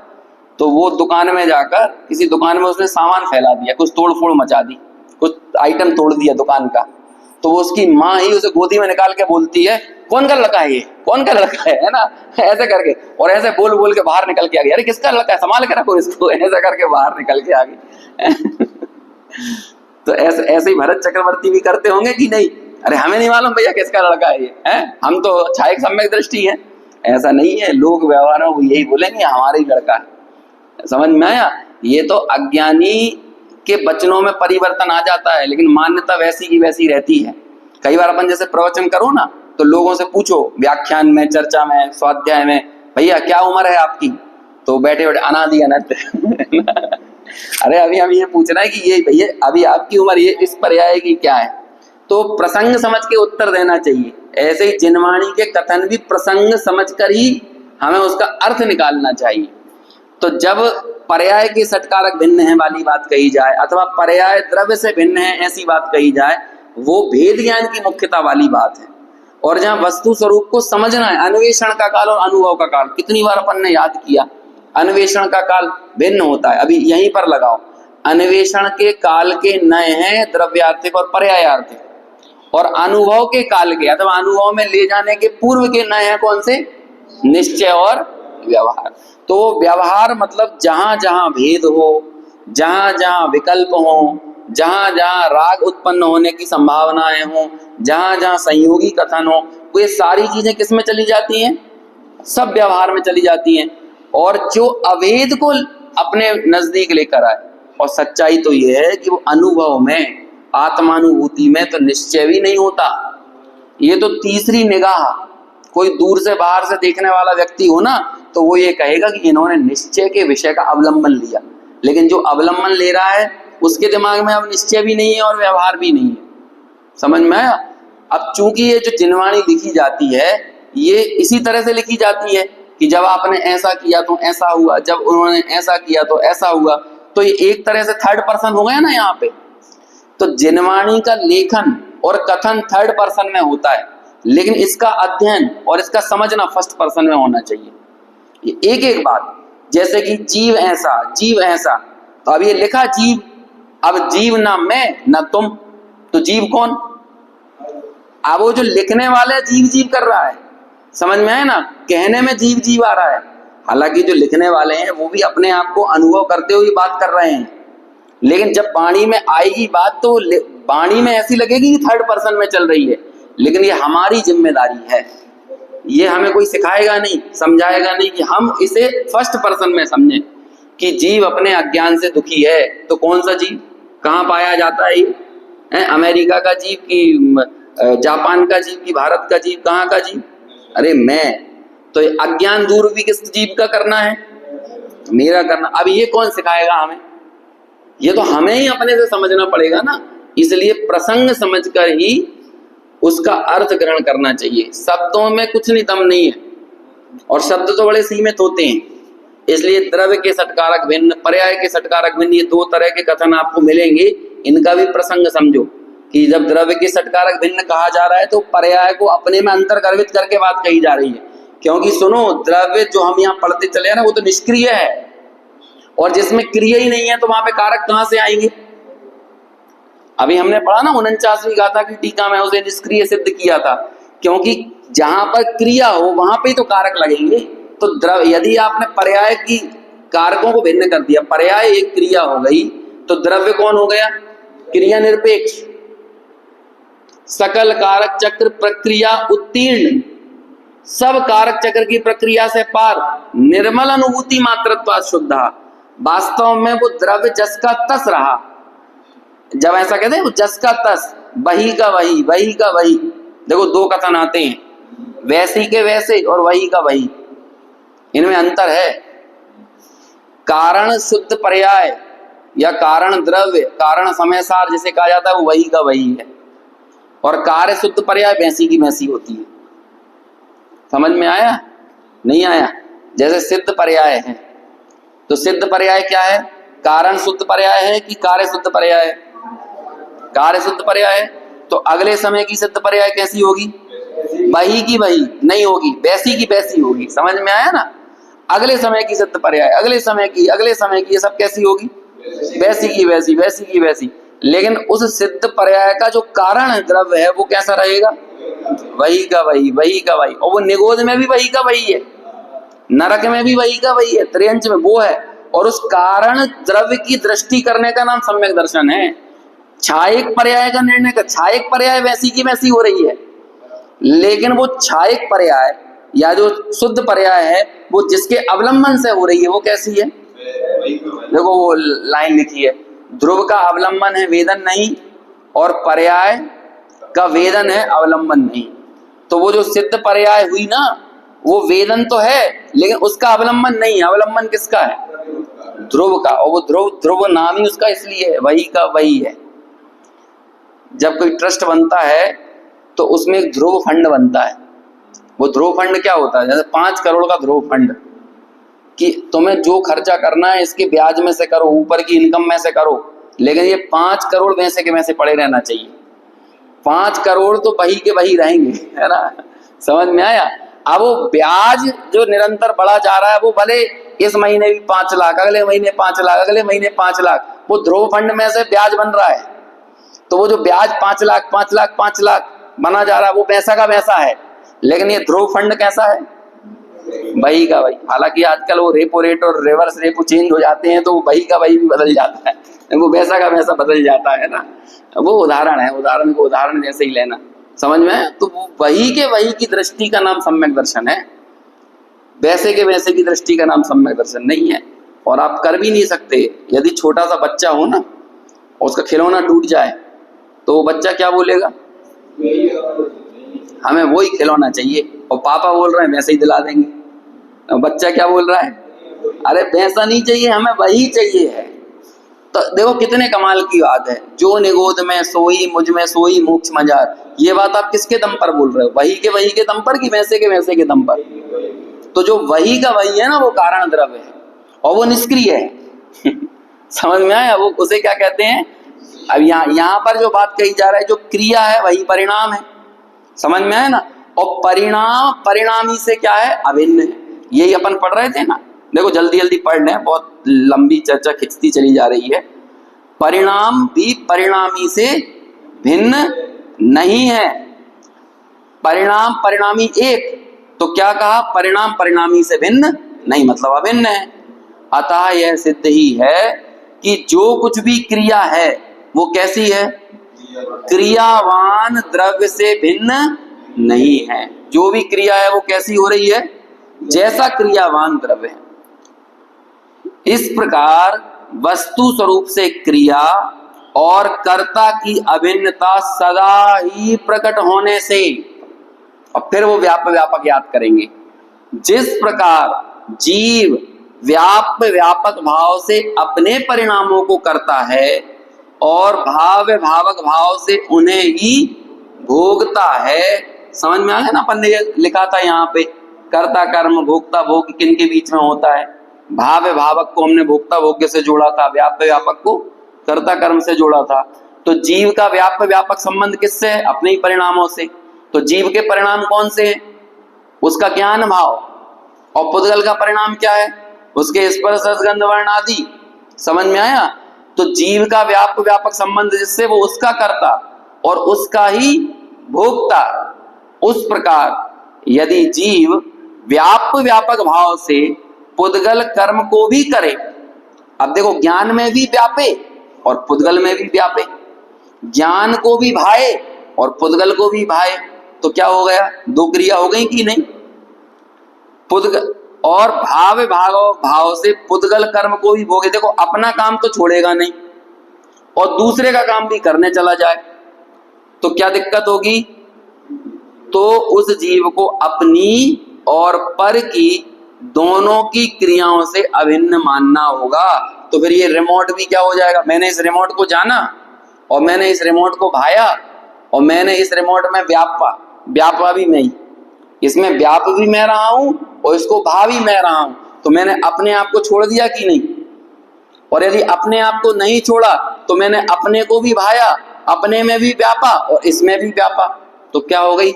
तो वो दुकान में जाकर किसी दुकान में उसने सामान फैला दिया, कुछ तोड़ फोड़ मचा दी, कुछ आइटम तोड़ दिया दुकान का। तो वो उसकी माँ ही उसे गोदी में निकाल के बोलती है कौन का लड़का है ये, कौन का लड़का है ना, ऐसे करके, और ऐसे बोल बोल के बाहर निकल के आ गई, अरे किसका लड़का है, संभाल के रखो इसको, ऐसा करके बाहर निकल के आ गई। तो ऐसे ही भरत चक्रवर्ती भी करते होंगे कि नहीं, अरे हमें नहीं मालूम भैया किसका लड़का है ये, है हम तो छायक सम्यक दृष्टि है। ऐसा नहीं है, लोग व्यवहार में यही बोलेंगे हमारा ही लड़का है। समझ में आया? ये तो अज्ञानी के वचनों में परिवर्तन आ जाता है, लेकिन मान्यता वैसी की वैसी रहती है। कई बार अपन जैसे प्रवचन करो ना, तो लोगों से पूछो व्याख्यान में, चर्चा में, स्वाध्याय में, भैया क्या उम्र है आपकी? तो बैठे बैठे अनादि अनंत अरे अभी हम ये पूछना है कि ये भैया अभी आपकी उम्र ये इस पर्याय की क्या है? तो प्रसंग समझ के उत्तर देना चाहिए। ऐसे ही जिनवाणी के कथन भी प्रसंग समझकर ही हमें उसका अर्थ निकालना चाहिए। तो जब पर्याय के सटकारक भिन्न है वाली बात कही जाए, अथवा पर्याय द्रव्य से भिन्न है ऐसी बात कही जाए, वो भेद ज्ञान की मुख्यता वाली बात है। और जहाँ वस्तु स्वरूप को समझना है, अन्वेषण का काल और अनुभव का काल, कितनी बार अपन ने याद किया, अन्वेषण का काल भिन्न होता है। अभी यहीं पर लगाओ, अन्वेषण के काल के नए हैं द्रव्यार्थिक और पर्यायार्थिक, और अनुभव के काल के अथवा अनुभव में ले जाने के पूर्व के नए हैं कौन से? निश्चय और व्यवहार। तो व्यवहार मतलब जहां जहां भेद हो, जहां जहां विकल्प हो, जहां जहां राग उत्पन्न होने की संभावनाएं हो, जहां जहां संयोगी कथन हो, वो ये सारी चीजें किस में चली जाती हैं? सब व्यवहार में चली जाती हैं। और जो अवेद को अपने नजदीक लेकर आए, और सच्चाई तो ये है कि वो अनुभव में, आत्मानुभूति में तो निश्चय भी नहीं होता। ये तो तीसरी निगाह, कोई दूर से बाहर से देखने वाला व्यक्ति हो ना, तो वो ये कहेगा कि इन्होंने निश्चय के विषय का अवलंबन लिया, लेकिन जो अवलंबन ले रहा है उसके दिमाग में अब निश्चय भी नहीं है और व्यवहार भी नहीं है। समझ में आया? अब चूंकि ये जो जिनवाणी लिखी जाती है, ये इसी तरह से लिखी जाती है कि जब आपने ऐसा किया तो ऐसा हुआ, जब उन्होंने ऐसा किया तो ऐसा हुआ, तो ये एक तरह से थर्ड पर्सन हो गया ना यहाँ पे। तो जिनवाणी का लेखन और कथन थर्ड पर्सन में होता है, लेकिन इसका अध्ययन और इसका समझना फर्स्ट पर्सन में होना चाहिए। ये एक एक बात, जैसे कि जीव ऐसा, जीव ऐसा, तो अब ये लिखा जीव, अब जीव ना मैं ना तुम, तो जीव कौन? अब वो जो लिखने वाले जीव जीव कर रहा है, समझ में आया ना? कहने में जीव जीव आ रहा है, हालांकि जो लिखने वाले हैं वो भी अपने आप को अनुभव करते हुए बात कर रहे हैं, लेकिन जब वाणी में आएगी बात तो वाणी में ऐसी लगेगी कि थर्ड पर्सन में चल रही है, लेकिन ये हमारी जिम्मेदारी है। ये हमें कोई सिखाएगा नहीं, समझाएगा नहीं कि हम इसे फर्स्ट पर्सन में समझें कि जीव अपने अज्ञान से दुखी है। तो कौन सा जीव, कहाँ पाया जाता है ये? अमेरिका का जीव की जापान का जीव की भारत का जीव, कहाँ का जीव? अरे मैं तो अज्ञान दूर भी किस जीव का करना है? मेरा करना। अब ये कौन सिखाएगा हमें? ये तो हमें ही अपने से समझना पड़ेगा ना। इसलिए प्रसंग समझकर ही उसका अर्थ ग्रहण करना चाहिए। शब्दों में कुछ नहीं, दम नहीं है, और शब्द तो बड़े सीमित होते हैं। इसलिए द्रव्य के सटकारक भिन्न, पर्याय के सटकारक भिन्न, ये दो तरह के कथन आपको मिलेंगे। इनका भी प्रसंग समझो कि जब द्रव्य के सटकारक भिन्न कहा जा रहा है तो पर्याय को अपने में अंतर गर्भित करके बात कही जा रही है। क्योंकि सुनो, द्रव्य जो हम यहाँ पढ़ते चले ना, वो तो निष्क्रिय है, और जिसमें क्रिया ही नहीं है तो वहां पे कारक कहां से आएंगे? अभी हमने पढ़ा ना 49वीं गाथा की टीका में, उसे निष्क्रिय सिद्ध किया था, क्योंकि जहां पर क्रिया हो वहां पे ही तो कारक लगेंगे। तो द्रव्य, यदि आपने पर्याय की कारकों को भिन्न कर दिया, पर्याय एक क्रिया हो गई, तो द्रव्य कौन हो गया? क्रिया निरपेक्ष। सकल कारक चक्र प्रक्रिया उत्तीर्ण, सब कारक चक्र की प्रक्रिया से पार, निर्मल अनुभूति मात्रत्वा शुद्धा। वास्तव में वो द्रव्य जस का तस रहा। जब ऐसा कहते हैं वो जस का तस, वही का वही, वही का वही। देखो दो कथन आते हैं, वैसी के वैसे और वही का वही, इनमें अंतर है। कारण शुद्ध पर्याय या कारण द्रव्य, कारण समय सार जिसे कहा जाता है, वो वही का वही है, और कार्य शुद्ध पर्याय वैसी की वैसी होती है। समझ में आया? नहीं आया? जैसे सिद्ध पर्याय है, तो सिद्ध पर्याय क्या है? कारण शुद्ध पर्याय है कि कार्य शुद्ध पर्याय है? कार्य शुद्ध पर्याय है। तो अगले समय की सिद्ध पर्याय कैसी होगी? वही की वही नहीं होगी, वैसी की वैसी होगी। समझ में आया ना? अगले समय की सिद्ध पर्याय, अगले समय की, अगले समय की, ये सब कैसी होगी? वैसी की वैसी, वैसी की वैसी। लेकिन उस सिद्ध पर्याय का जो कारण द्रव्य है वो कैसा रहेगा? वही का वही, वही का वही। और वो निगोद में भी वही का वही है, नरक में भी वही का वही है, त्रियंच में वो है। और उस कारण द्रव्य की दृष्टि करने का नाम सम्यक दर्शन है। छायक पर्याय का निर्णय कर, छायक पर्याय वैसी की वैसी हो रही है, लेकिन वो छायक पर्याय या जो शुद्ध पर्याय है वो जिसके अवलंबन से हो रही है वो कैसी है। देखो वो लाइन लिखी है, ध्रुव का अवलंबन है वेदन नहीं और पर्याय का वेदन है अवलंबन नहीं। तो वो जो सिद्ध पर्याय हुई ना वो वेदन तो है लेकिन उसका अवलंबन नहीं है। अवलंबन किसका है? ध्रुव का। और वो ध्रुव नाम ही उसका इसलिए है, वही का वही है। जब कोई ट्रस्ट बनता है तो उसमें एक ध्रुव फंड बनता है। वो ध्रुव फंड क्या होता है? जैसे 5 करोड़ का ध्रुव फंड कि तुम्हें जो खर्चा करना है इसके ब्याज में से करो, ऊपर की इनकम में से करो, लेकिन ये 5 करोड़ वैसे के वैसे पड़े रहना चाहिए। 5 करोड़ तो वही के वही रहेंगे, है ना? समझ में आया? अब वो ब्याज जो निरंतर बढ़ा जा रहा है वो भले इस महीने भी 5 लाख, अगले महीने 5 लाख, अगले महीने 5 लाख, वो ध्रुव फंड में से ब्याज बन रहा है। तो वो जो ब्याज 5 लाख 5 लाख 5 लाख बना जा रहा है वो वैसा का वैसा है, लेकिन ये ध्रुव फंड कैसा है? वही का वही। हालांकि आजकल वो रेपो रेट और रिवर्स रेपो चेंज हो जाते हैं तो वही का वही भी बदल जाता है, वो वैसा का वैसा बदल जाता है ना। वो उदाहरण है, उदाहरण को उदाहरण जैसे ही लेना, समझ में? तो वही के वही की दृष्टि का नाम सम्यक दर्शन है, वैसे के वैसे की दृष्टि का नाम सम्यक दर्शन नहीं है। और आप कर भी नहीं सकते। यदि छोटा सा बच्चा हो ना और उसका खिलौना टूट जाए तो वो बच्चा क्या बोलेगा? हमें वही खिलौना चाहिए, और पापा बोल रहे हैं वैसे ही दिला देंगे। तो बच्चा क्या बोल रहा है? अरे वैसा नहीं चाहिए, हमें वही चाहिए है। तो देखो कितने कमाल की बात है, जो निगोद में सोई मुझ में सोई मोक्ष मजार। ये बात आप किसके दम पर बोल रहे हो? वही के दम पर कि वैसे के वैसे के दम पर? तो जो वही का वही है ना वो कारण द्रव्य है और वो निष्क्रिय है। समझ में आया? वो उसे क्या कहते हैं? अब यहाँ पर जो बात कही जा रहा है, जो क्रिया है वही परिणाम है। समझ में आया ना? और परिणाम परिणामी से क्या है? अभिन्न है। यही अपन पढ़ रहे थे ना। देखो जल्दी जल्दी पढ़ लें, बहुत लंबी चर्चा खिंचती चली जा रही है। परिणाम भी परिणामी से भिन्न नहीं है। परिणाम परिणामी एक, तो क्या कहा? परिणाम परिणामी से भिन्न नहीं, मतलब अभिन्न है। अतः यह सिद्ध ही है कि जो कुछ भी क्रिया है वो कैसी है? क्रियावान द्रव्य से भिन्न नहीं है। जो भी क्रिया है वो कैसी हो रही है? जैसा क्रियावान द्रव्य है। इस प्रकार वस्तु स्वरूप से क्रिया और कर्ता की अभिन्नता सदा ही प्रकट होने से, और फिर वो व्यापक याद करेंगे। जिस प्रकार जीव व्यापक भाव से अपने परिणामों को करता है और भावक भाव से उन्हें ही भोगता है। समझ में आ गया ना? अपन ने लिखा था यहाँ पे, कर्ता कर्म भोक्ता भोग किन के बीच में होता है? भावक को हमने भोक्ता भोग्य से जोड़ा था, व्यापक को कर्ता कर्म से जोड़ा था। तो जीव का व्यापक संबंध किससे है? अपने ही परिणामों से। तो जीव के परिणाम कौन से हैं? उसका ज्ञान भाव। और पुद्गल का परिणाम क्या है? उसके स्पर्श रस गंध वर्ण आदि। समझ में आया? तो जीव का व्यापक संबंध जिससे, वो उसका कर्ता और उसका ही भोक्ता। उस प्रकार यदि जीव व्यापक भाव से पुद्गल कर्म को भी करे, अब देखो ज्ञान में भी व्यापे और पुद्गल में भी व्यापे, ज्ञान को भी भाए और पुद्गल को भी भाए, तो क्या हो गया? 2 क्रिया हो गई कि नहीं? पुद्गल और भाव से पुद्गल कर्म को भी भोगे। देखो अपना काम तो छोड़ेगा नहीं और दूसरे का काम भी करने चला जाए तो क्या दिक्कत होगी? तो उस जीव को अपनी और पर की दोनों की क्रियाओं से अभिन्न मानना होगा। तो फिर ये रिमोट भी क्या हो जाएगा? मैंने इस रिमोट को जाना और मैंने इस रिमोट को भाया और मैंने इस रिमोट में व्यापा भी मैं ही, इसमें व्याप भी मैं रहा हूं और इसको भा भी मैं रहा हूं। तो मैंने अपने आप को छोड़ दिया कि नहीं? और यदि अपने आप को नहीं छोड़ा तो मैंने अपने को भी भाया, अपने में भी व्यापा और इसमें भी व्यापा, तो क्या हो गई?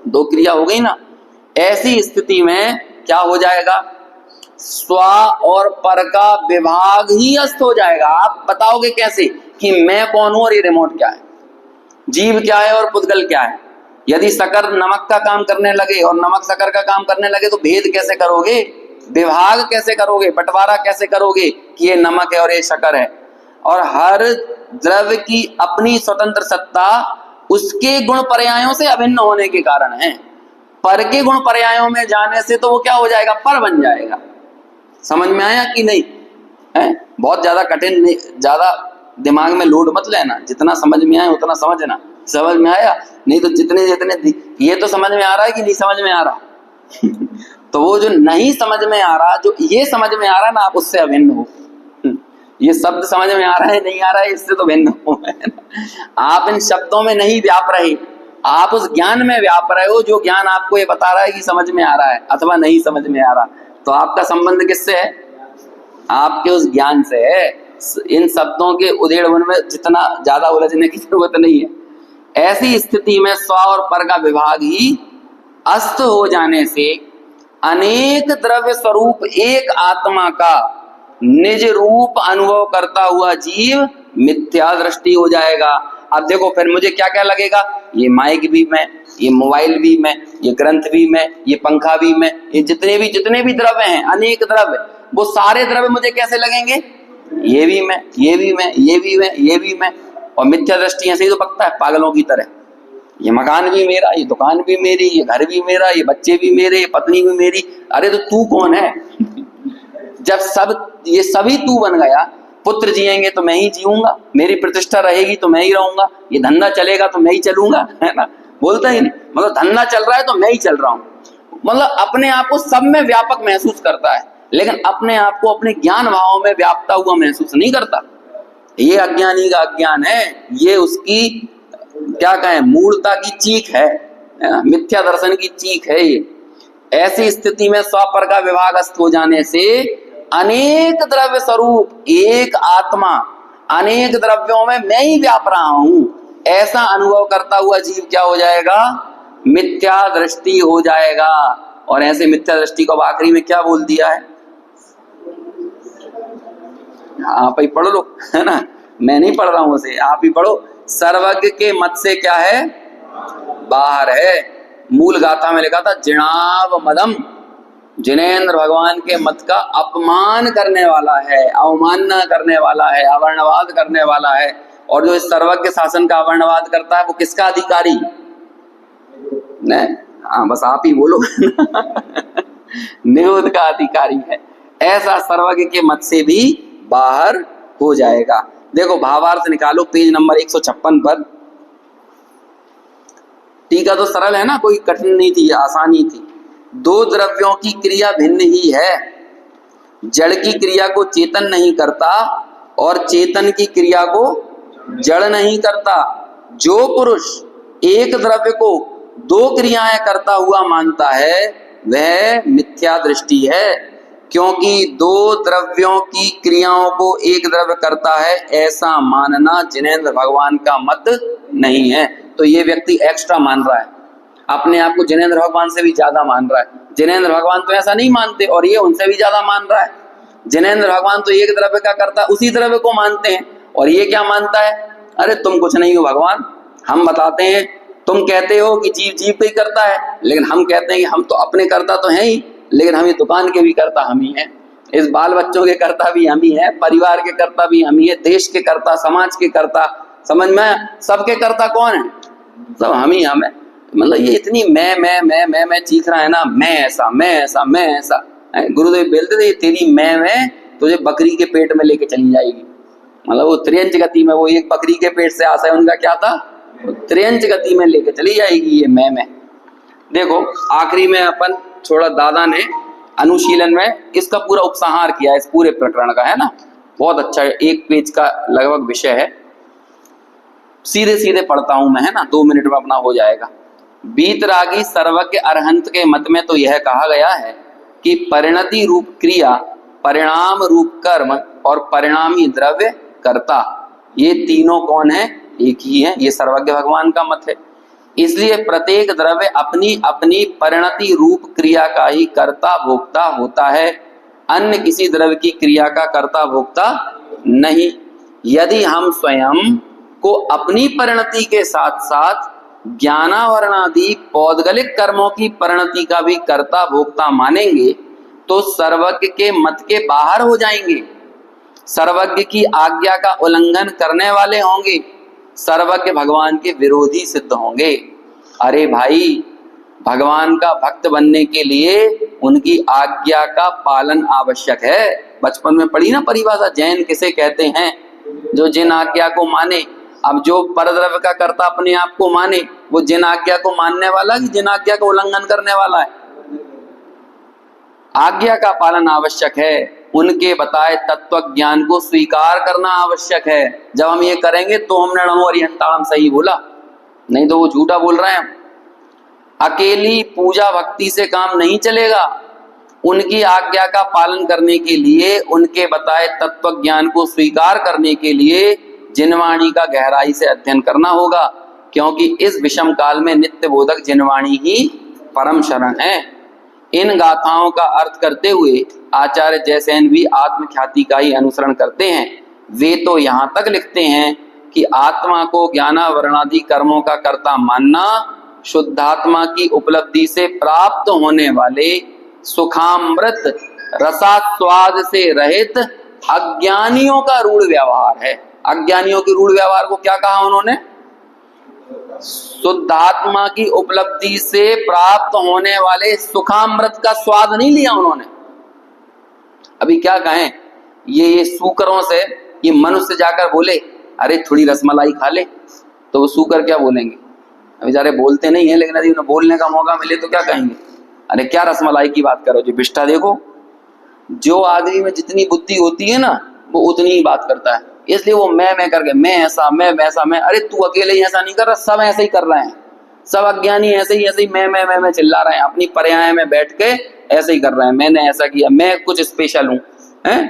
2 क्रिया हो गई ना। ऐसी स्थिति में क्या हो जाएगा? स्व और पर का विभाग ही अस्त हो जाएगा। आप बताओगे कैसे कि मैं कौन हूं और ये रिमोट क्या है, जीव क्या है और पुद्गल क्या है? यदि शक्कर नमक का काम करने लगे और नमक शक्कर का काम करने लगे तो भेद कैसे करोगे? विभाग कैसे करोगे? बंटवारा कैसे करोगे कि ये नमक है और ये शक्कर है? और हर द्रव्य की अपनी स्वतंत्र सत्ता उसके गुण पर्यायों से अभिन्न होने के कारण है। पर के गुण पर्यायों में जाने से तो वो क्या हो जाएगा, पर बन जाएगा। समझ में आया कि नहीं है? बहुत ज्यादा कठिन नहीं, ज्यादा दिमाग में लोड मत लेना, जितना समझ में आए उतना समझना। समझ में आया? नहीं तो जितने जितने ये तो समझ में आ रहा है कि नहीं समझ में आ रहा तो वो जो नहीं समझ में आ रहा, जो ये समझ में आ रहा ना, आप उससे अभिन्न हो। ये शब्द समझ में आ रहा है नहीं आ रहा है, इससे तो भिन्न हो। आप इन शब्दों में नहीं व्याप रहे, आप उस ज्ञान में व्याप रहे हो जो ज्ञान आपको ये बता रहा है कि समझ में आ रहा है अथवा नहीं समझ में आ रहा। तो आपका संबंध किससे है? आपके उस ज्ञान से है। इन शब्दों के उधेड़बुन में जितना ज्यादा उलझने की जरूरत नहीं है। ऐसी स्थिति में स्व और पर का विभाग ही अस्त हो जाने से अनेक द्रव्य स्वरूप एक आत्मा का निज रूप अनुभव करता हुआ जीव मिथ्या दृष्टि हो जाएगा। अब देखो फिर मुझे क्या क्या लगेगा, ये माइक भी मैं, ये मोबाइल भी मैं, ये ग्रंथ भी मैं, ये पंखा भी मैं, ये जितने भी द्रव्य हैं, अनेक द्रव्य, वो सारे द्रव्य मुझे कैसे लगेंगे? ये भी मैं, ये भी मैं, ये भी मैं, ये भी मैं। और मिथ्या दृष्टि ऐसे ही तो पकता है पागलों की तरह। ये मकान भी मेरा, ये दुकान भी मेरी, ये घर भी मेरा, ये बच्चे भी मेरे, ये पत्नी भी मेरी। अरे तो तू कौन है? जब सब ये सभी तू बन गया, पुत्र जिएंगे तो मैं ही जीऊंगा, मेरी प्रतिष्ठा रहेगी तो मैं ही रहूंगा, ये धंधा चलेगा तो मैं ही चलूंगा, है ना? बोलता ही नहीं, मतलब धंधा चल रहा है तो मैं ही चल रहा हूं। मतलब अपने आप को सब में व्यापक महसूस करता है, लेकिन अपने आप को अपने ज्ञान भाव में व्यापता हुआ महसूस नहीं करता। ये अज्ञानी का अज्ञान है, ये उसकी क्या कहें, मूर्ता की चीख है ना? मिथ्या दर्शन की चीख है ये। ऐसी स्थिति में स्वपर का विभागस्थ हो जाने से अनेक द्रव्य स्वरूप एक आत्मा, अनेक द्रव्यों में मैं ही व्याप रहा हूं, ऐसा अनुभव करता हुआ जीव क्या हो जाएगा? मिथ्या दृष्टि हो जाएगा। और ऐसे मिथ्या दृष्टि को आखिरी में क्या बोल दिया है? आप ही पढ़ लो, है ना? मैं नहीं पढ़ रहा हूं उसे, आप ही पढ़ो। सर्वज्ञ के मत से क्या है? बाहर है। मूल गाथा में लिखा था जिणाव मदम, जिनेंद्र भगवान के मत का अपमान करने वाला है, अवमानना करने वाला है, अवर्णवाद करने वाला है। और जो इस सर्वज्ञ शासन का अवर्णवाद करता है वो किसका अधिकारी? नहीं, हाँ बस आप ही बोलो निरोध का अधिकारी है। ऐसा सर्वज्ञ के मत से भी बाहर हो जाएगा। देखो भावार्थ निकालो पेज नंबर 156 पर। टीका तो सरल है ना, कोई कठिन नहीं थी, आसानी थी। दो द्रव्यों की क्रिया भिन्न ही है। जड़ की क्रिया को चेतन नहीं करता और चेतन की क्रिया को जड़ नहीं करता। जो पुरुष एक द्रव्य को दो क्रियाएं करता हुआ मानता है वह मिथ्या दृष्टि है, क्योंकि दो द्रव्यों की क्रियाओं को एक द्रव्य करता है ऐसा मानना जिनेंद्र भगवान का मत नहीं है। तो ये व्यक्ति एक्स्ट्रा मान रहा है, अपने आप को जिनेंद्र भगवान से भी ज्यादा मान रहा है। जिनेंद्र भगवान तो ऐसा नहीं मानते और ये उनसे भी ज्यादा मान रहा है। जिनेंद्र भगवान तो एक द्रव्य का करता उसी द्रव्य को मानते हैं, और ये क्या मानता है? अरे तुम कुछ नहीं हो भगवान, हम बताते हैं। तुम कहते हो कि जीव जीव पे ही करता है, लेकिन हम कहते हैं कि हम तो अपने करता तो हैं ही, लेकिन हम ये दुकान के भी करता हम ही हैं, इस बाल बच्चों के करता भी हम ही हैं, परिवार के करता भी हम ही है, देश के करता, समाज के करता, समझ में, सबके करता कौन है? सब हम ही हम है। मतलब ये इतनी मैं चीख रहा है ना, मैं ऐसा मैं ऐसा मैं ऐसा। गुरुदेव बोलते थे तेरी मैं तुझे बकरी के पेट में लेके चली जाएगी। मतलब वो त्रियंच गति में, वो एक बकरी के पेट से आशय उनका क्या था, त्रियंच गति में लेके चली जाएगी ये मैं। देखो आखिरी में अपन थोड़ा दादा ने अनुशीलन में इसका पूरा उपसंहार किया इस पूरे प्रकरण का, है ना? बहुत अच्छा, एक पेज का लगभग विषय है। सीधे सीधे पढ़ता हूं मैं, है ना, 2 मिनट में अपना हो जाएगा। बीतरागी सर्वज्ञ अरहंत के मत में तो यह कहा गया है कि परिणति रूप क्रिया, परिणाम रूप कर्म और परिणामी द्रव्य कर्ता, ये तीनों कौन है? एक ही है। ये सर्वज्ञ भगवान का मत है। इसलिए प्रत्येक द्रव्य अपनी अपनी परिणति रूप क्रिया का ही कर्ता भोक्ता होता है, अन्य किसी द्रव्य की क्रिया का कर्ता भोक्ता नहीं। यदि हम स्वयं को अपनी परिणति के साथ साथ ज्ञानावरणादि पौद्गलिक कर्मों की परिणति का भी कर्ता भोक्ता मानेंगे तो सर्वज्ञ के मत के बाहर हो जाएंगे। सर्वज्ञ की आज्ञा का उल्लंघन करने वाले होंगे, सर्वज्ञ भगवान के विरोधी सिद्ध होंगे। अरे भाई, भगवान का भक्त बनने के लिए उनकी आज्ञा का पालन आवश्यक है। बचपन में पढ़ी ना परिभाषा, जैन किसे कहते हैं? जो जिन आज्ञा को माने। अब जो परद्रव्य का कर्ता अपने आप को माने, वो जिन आज्ञा को मानने वाला कि जिन आज्ञा का उल्लंघन करने वाला है? आज्ञा का पालन आवश्यक है, उनके बताए तत्व ज्ञान को स्वीकार करना आवश्यक है। जब हम ये करेंगे तो हमने नमो अरिहंताणम सही बोला, नहीं तो वो झूठा बोल रहे हैं। अकेली पूजा भक्ति से काम नहीं चलेगा। उनकी आज्ञा का पालन करने के लिए, उनके बताए तत्व ज्ञान को स्वीकार करने के लिए जिनवाणी का गहराई से अध्ययन करना होगा, क्योंकि इस विषम काल में नित्य बोधक जिनवाणी ही परम शरण है। इन गाथाओं का अर्थ करते हुए आचार्य जयसेन भी आत्मख्याति का ही अनुसरण करते हैं। वे तो यहाँ तक लिखते हैं कि आत्मा को ज्ञानावरणादि कर्मों का कर्ता मानना शुद्धात्मा की उपलब्धि से प्राप्त होने वाले सुखामृत रसास्वाद से रहित अज्ञानियों का रूढ़ व्यवहार है। अज्ञानियों के रूढ़ व्यवहार को क्या कहा उन्होंने? शुद्धात्मा की उपलब्धि से प्राप्त होने वाले सुखामृत का स्वाद नहीं लिया उन्होंने। अभी क्या कहें, ये सूकरों से ये मनुष्य जाकर बोले अरे थोड़ी रसमलाई खा ले, तो वो सूकर क्या बोलेंगे? बेचारे बोलते नहीं है, लेकिन यदि उन्हें बोलने का मौका मिले तो क्या कहेंगे? अरे क्या रसमलाई की बात करो, जो बिष्टा देखो। जो आदमी में जितनी बुद्धि होती है ना, वो उतनी ही बात करता है। इसलिए वो मैं करके, मैं ऐसा, मैं वैसा, मैं, अरे तू अकेले ही ऐसा नहीं कर रहा, सब ऐसे ही कर रहे हैं। सब अज्ञानी ऐसे ही मैं चिल्ला रहे हैं, अपनी पर्याय में बैठ के ऐसे ही कर रहे हैं। मैंने ऐसा किया, मैं कुछ स्पेशल हूँ।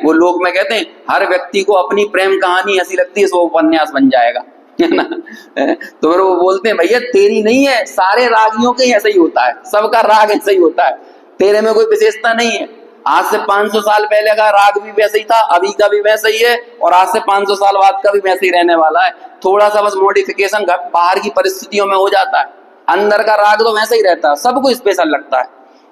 वो लोग में कहते हैं हर व्यक्ति को अपनी प्रेम कहानी ऐसी लगती है, सो उपन्यास बन जाएगा, है ना? तो फिर वो बोलते हैं भैया तेरी नहीं है, सारे रागियों के ऐसा ही होता है, सबका राग ऐसा ही होता है, तेरे में कोई विशेषता नहीं है। आज से 500 साल पहले का राग भी वैसे ही था, अभी का भी वैसा ही है, और आज से 500 साल बाद का भी वैसे ही रहने वाला है। थोड़ा सा बस मॉडिफिकेशन बाहर की परिस्थितियों में हो जाता है, अंदर का राग तो वैसा ही रहता है, सबको स्पेशल लगता है।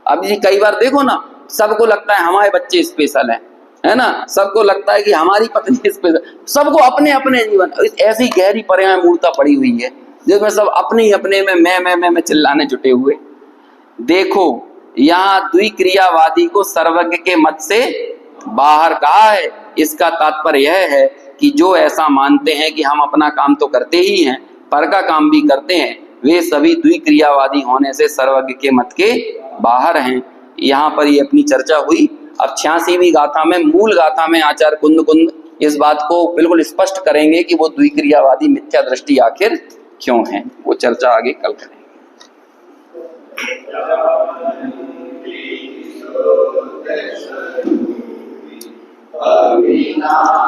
अब जी कई बार देखो ना, सबको लगता है हमारे बच्चे स्पेशल है ना, सबको लगता है कि हमारी पत्नी स्पेशल, सबको अपने अपने जीवन, ऐसी गहरी पर्याय मूर्ता पड़ी हुई है जिसमें सब अपने ही अपने में मैं चिल्लाने जुटे हुए। देखो यहाँ द्विक्रियावादी को सर्वज्ञ के मत से बाहर कहा है। इसका तात्पर्य यह है कि जो ऐसा मानते हैं कि हम अपना काम तो करते ही हैं, पर का काम भी करते हैं, वे सभी द्विक्रियावादी होने से सर्वज्ञ के मत के बाहर हैं। यहाँ पर ये अपनी चर्चा हुई। अब 86वीं गाथा में, मूल गाथा में आचार्य कुंद इस बात को बिल्कुल स्पष्ट करेंगे कि वो द्विक्रियावादी मिथ्या दृष्टि आखिर क्यों है। वो चर्चा आगे कल करेंगे। Amen.